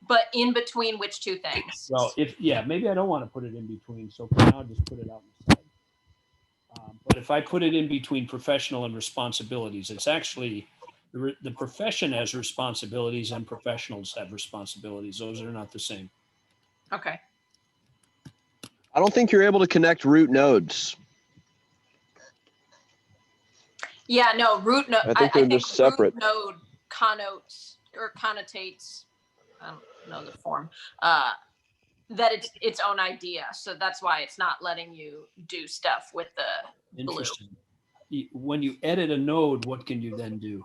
But in between which two things? Well, maybe I don't want to put it in between. So for now, I'll just put it out on the side. But if I put it in between professional and responsibilities, it's actually the profession has responsibilities and professionals have responsibilities. Those are not the same. Okay. I don't think you're able to connect root nodes. Yeah, no, root node. I think they're just separate. Root node connotates, I don't know the form, that it's its own idea. So that's why it's not letting you do stuff with the blue. Interesting. When you edit a node, what can you then do?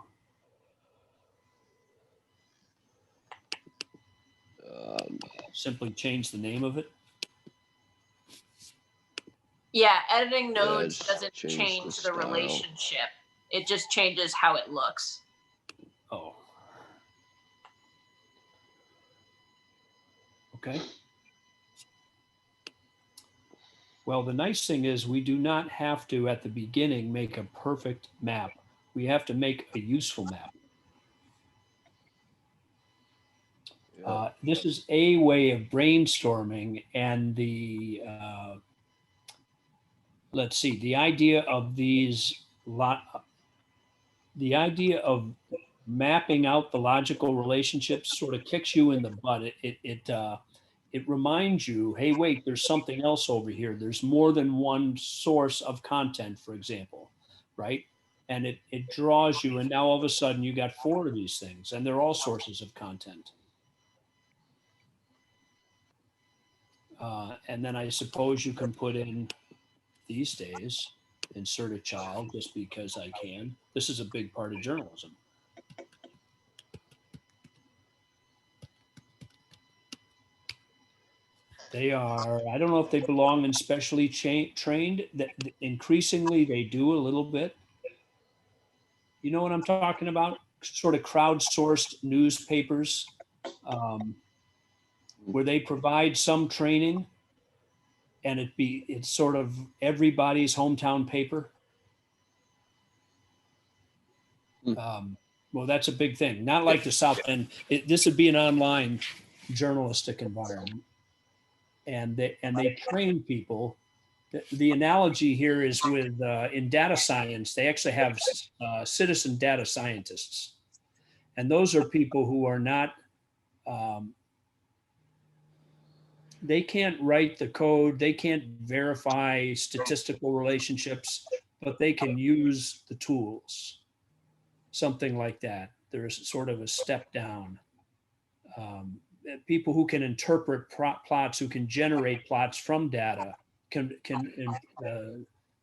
Simply change the name of it. Yeah, editing nodes just doesn't change change the the style. relationship. It just changes how it looks. Oh. Okay. Well, the nice thing is we do not have to, at the beginning, make a perfect map. We have to make a useful map. This is a way of brainstorming, and let's see, the idea of the idea of mapping out the logical relationships sort of kicks you in the butt. It reminds you, hey, wait, there's something else over here. There's more than one source of content, for example, right? And it draws you, and now all of a sudden you got 4 of these things, and they're all sources of content. And then I suppose you can put in, these days, insert a child just because I can. This is a big part of journalism. They are, I don't know if they belong in specially trained, that increasingly they do a little bit. You know what I'm talking about? Sort of crowdsourced newspapers where they provide some training and it's sort of everybody's hometown paper. Well, that's a big thing. Not like the South End. This would be an online journalistic environment. And they train people. The analogy here is with in data science, they actually have citizen data scientists, and those are people who are not. They can't write the code. They can't verify statistical relationships, but they can use the tools. Something like that. There's sort of a step down. People who can interpret plots, who can generate plots from data, can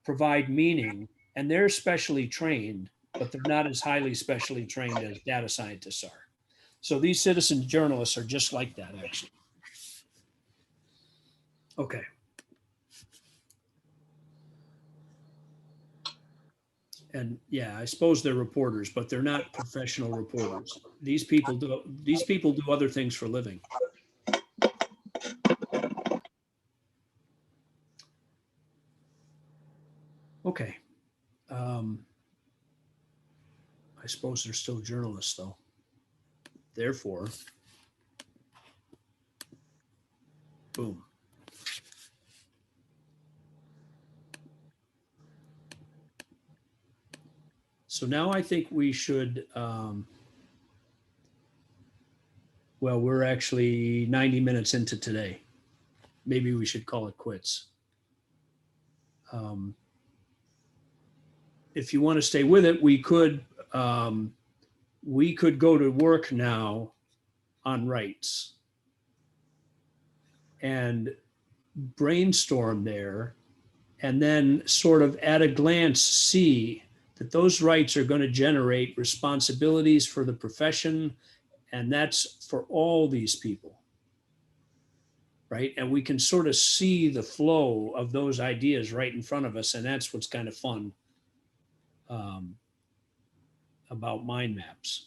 provide meaning, and they're specially trained, but they're not as highly specially trained as data scientists are. So these citizen journalists are just like that, actually. Okay. And yeah, I suppose they're reporters, but they're not professional reporters. These people do other things for a living. Okay. I suppose they're still journalists, though. Therefore, boom. So now I think we should, well, we're actually 90 minutes into today. Maybe we should call it quits. If you want to stay with it, we could go to work now on rights and brainstorm there, and then sort of at a glance see that those rights are going to generate responsibilities for the profession, and that's for all these people, right? And we can sort of see the flow of those ideas right in front of us, and that's what's kind of fun about mind maps.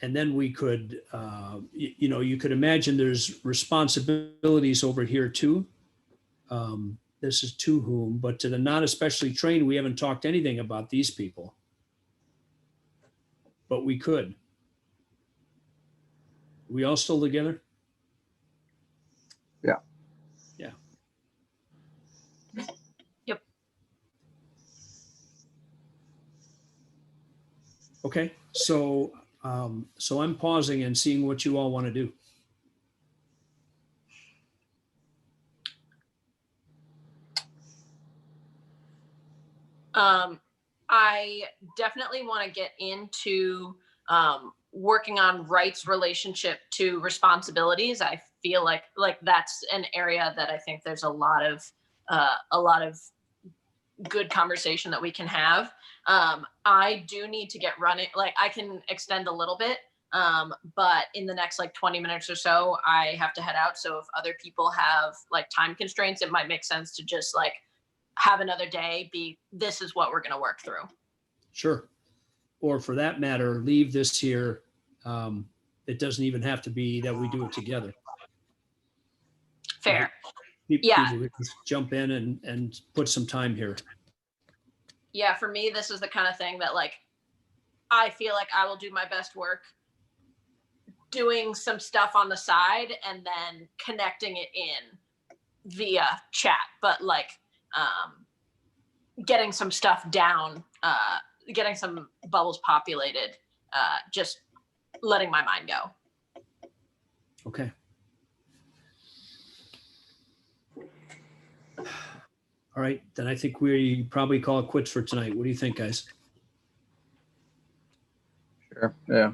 And then we could, you could imagine there's responsibilities over here too. This is to whom, but to the not especially trained, we haven't talked anything about these people, but we could. We all still together? Yeah. Yeah. Yep. Okay. So I'm pausing and seeing what you all want to do. I definitely want to get into working on rights relationship to responsibilities. I feel like that's an area that I think there's a lot of good conversation that we can have. I do need to get running. Like I can extend a little bit, but in the next like 20 minutes or so, I have to head out. So if other people have like time constraints, it might make sense to just like have another day this is what we're going to work through. Sure. Or for that matter, leave this here. It doesn't even have to be that we do it together. Fair. People Yeah. can jump in and put some time here. Yeah, for me, this is the kind of thing that like, I feel like I will do my best work doing some stuff on the side and then connecting it in via chat, but like getting some stuff down, getting some bubbles populated, just letting my mind go. Okay. All right, then I think we probably call it quits for tonight. What do you think, guys? Sure. Yeah.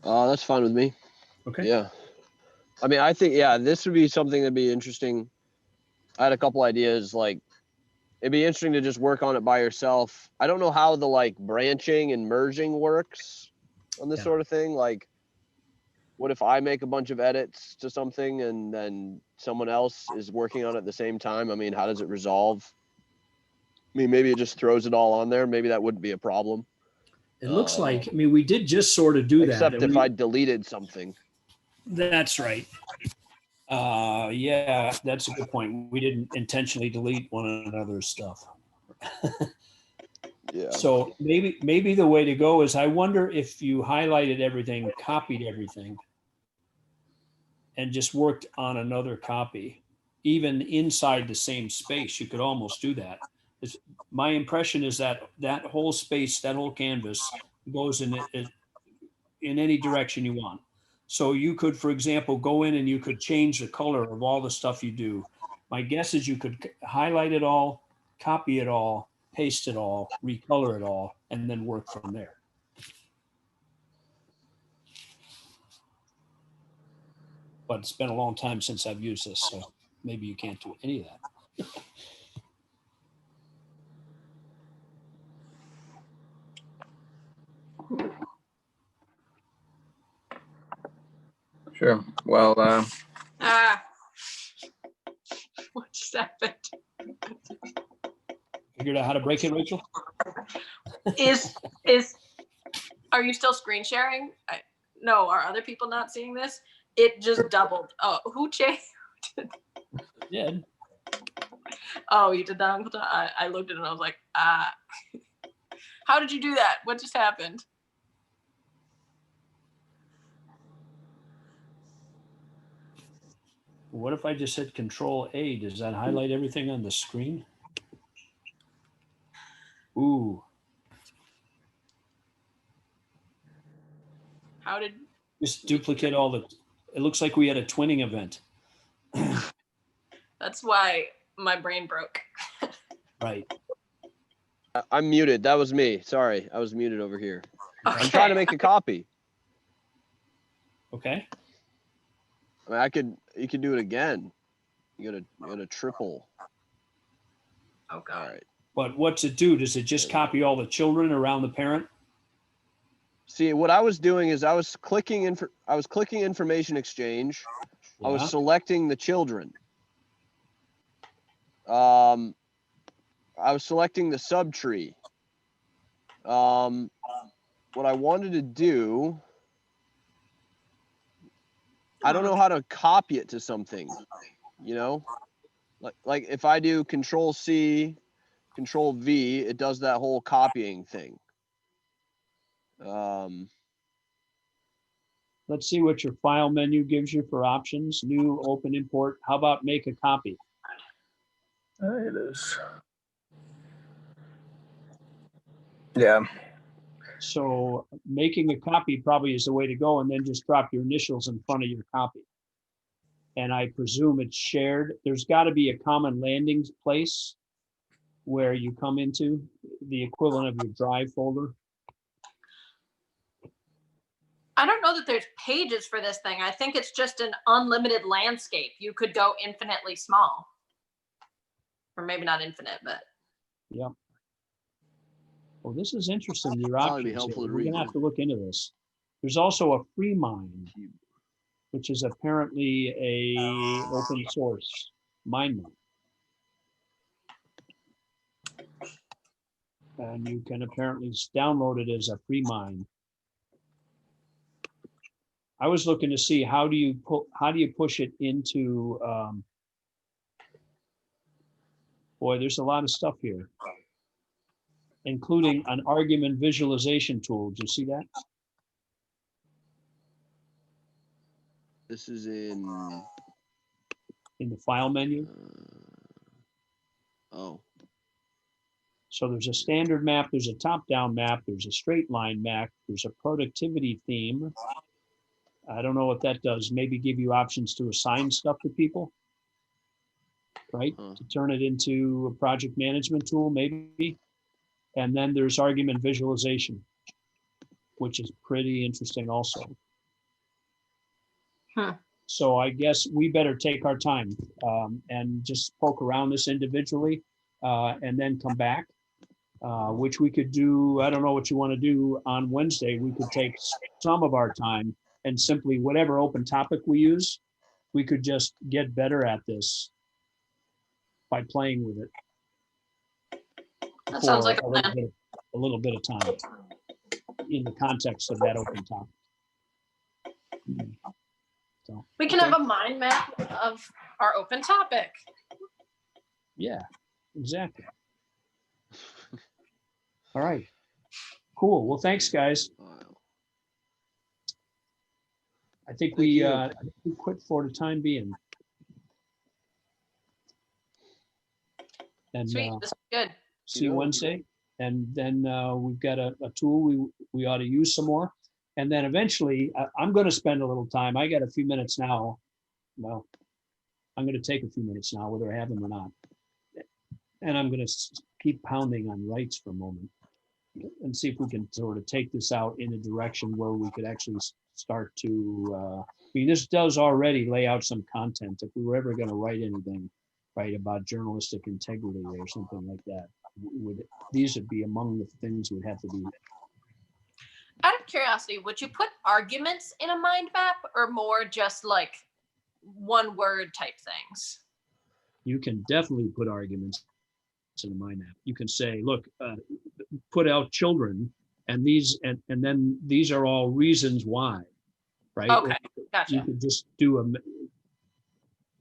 That's fine with me. Okay. Yeah. I mean, I think, yeah, this would be something that'd be interesting. I had a couple ideas, like it'd be interesting to just work on it by yourself. I don't know how the like branching and merging works on this sort of thing. Like, what if I make a bunch of edits to something and then someone else is working on it at the same time? I mean, how does it resolve? I mean, maybe it just throws it all on there. Maybe that wouldn't be a problem. It looks like, I mean, we did just sort of do that. Except if I deleted something. That's right. Yeah, that's a good point. We didn't intentionally delete one another's stuff. Yeah. So maybe the way to go is, I wonder if you highlighted everything, copied everything, and just worked on another copy, even inside the same space. You could almost do that. My impression is that that whole space, that whole canvas goes in any direction you want. So you could, for example, go in and you could change the color of all the stuff you do. My guess is you could highlight it all, copy it all, paste it all, recolor it all, and then work from there. But it's been a long time since I've used this, so maybe you can't do any of that. Sure. Well, What just happened? Figured out how to break it, Rachel? Are you still screen sharing? No, are other people not seeing this? It just doubled. Oh, who changed? Yeah. Oh, you did that, Uncle Tom? I looked at it and I was like, how did you do that? What just happened? What if I just hit Control A? Does that highlight everything on the screen? Ooh. How did? Just duplicate all the, it looks like we had a twinning event. That's why my brain broke. Right. I'm muted. That was me. Sorry. I was muted over here. Okay. I'm trying to make a copy. Okay. I mean, you could do it again. You gotta triple. Oh God. All right. But what's it do? Does it just copy all the children around the parent? See, what I was doing is I was clicking information exchange. Yeah. I was selecting the children. I was selecting the subtree. What I wanted to do, I don't know how to copy it to something, you know? Like if I do Control C, Control V, it does that whole copying thing. Let's see what your file menu gives you for options. New, open, import. How about make a copy? it is. Yeah. So making a copy probably is the way to go, and then just drop your initials in front of your copy. And I presume it's shared. There's got to be a common landing place where you come into the equivalent of your drive folder. I don't know that there's pages for this thing. I think it's just an unlimited landscape. You could go infinitely small. Or maybe not infinite, but Well, this is interesting. Your Probably be options. helpful Here. to We're read gonna have them. to look into this. There's also a free mind, which is apparently a open source mind map. And you can apparently download it as a free mind. I was looking to see how do you push it into boy, there's a lot of stuff here, including an argument visualization tool. Do you see that? This is in. In the file menu? Oh. So there's a standard map, there's a top-down map, there's a straight line map, there's a productivity theme. I don't know what that does. Maybe give you options to assign stuff to people, right? Huh. To turn it into a project management tool, maybe. And then there's argument visualization, which is pretty interesting also. So I guess we better take our time and just poke around this individually and then come back. Which we could do, I don't know what you want to do on Wednesday. We could take some of our time and simply whatever open topic we use, we could just get better at this by playing with it. that sounds like a a plan. little bit of time in the context of that open topic. So, We can have a mind map of our open topic. yeah, exactly. All right, cool. Well, thanks, guys. I think we quit for the time being. And Sweet, this is good. see you Wednesday. And then we've got a tool we ought to use some more. And then eventually, I'm going to spend a little time. I got a few minutes now. Well, I'm going to take a few minutes now, whether I have them or not. And I'm going to keep pounding on rights for a moment and see if we can sort of take this out in a direction where we could actually start to, I mean, this does already lay out some content. If we were ever going to write anything, right, about journalistic integrity or something like that, these would be among the things we'd have to be. Out of curiosity, would you put arguments in a mind map or more just like one word type things? You can definitely put arguments in a mind map. You can say, look, put out children and these, and then these are all reasons why, right? Okay, gotcha. You could just do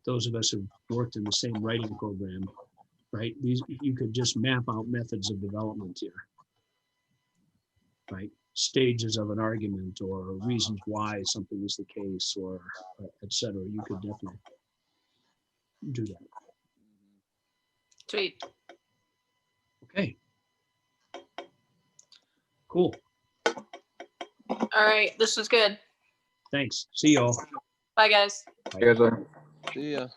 those of us who worked in the same writing program, right? You could just map out methods of development here, right? Stages of an argument or reasons why something is the case or et cetera. You could definitely do that. Sweet. Okay. Cool. All right, this was good. Thanks. See y'all. Bye, guys. You guys are. See ya.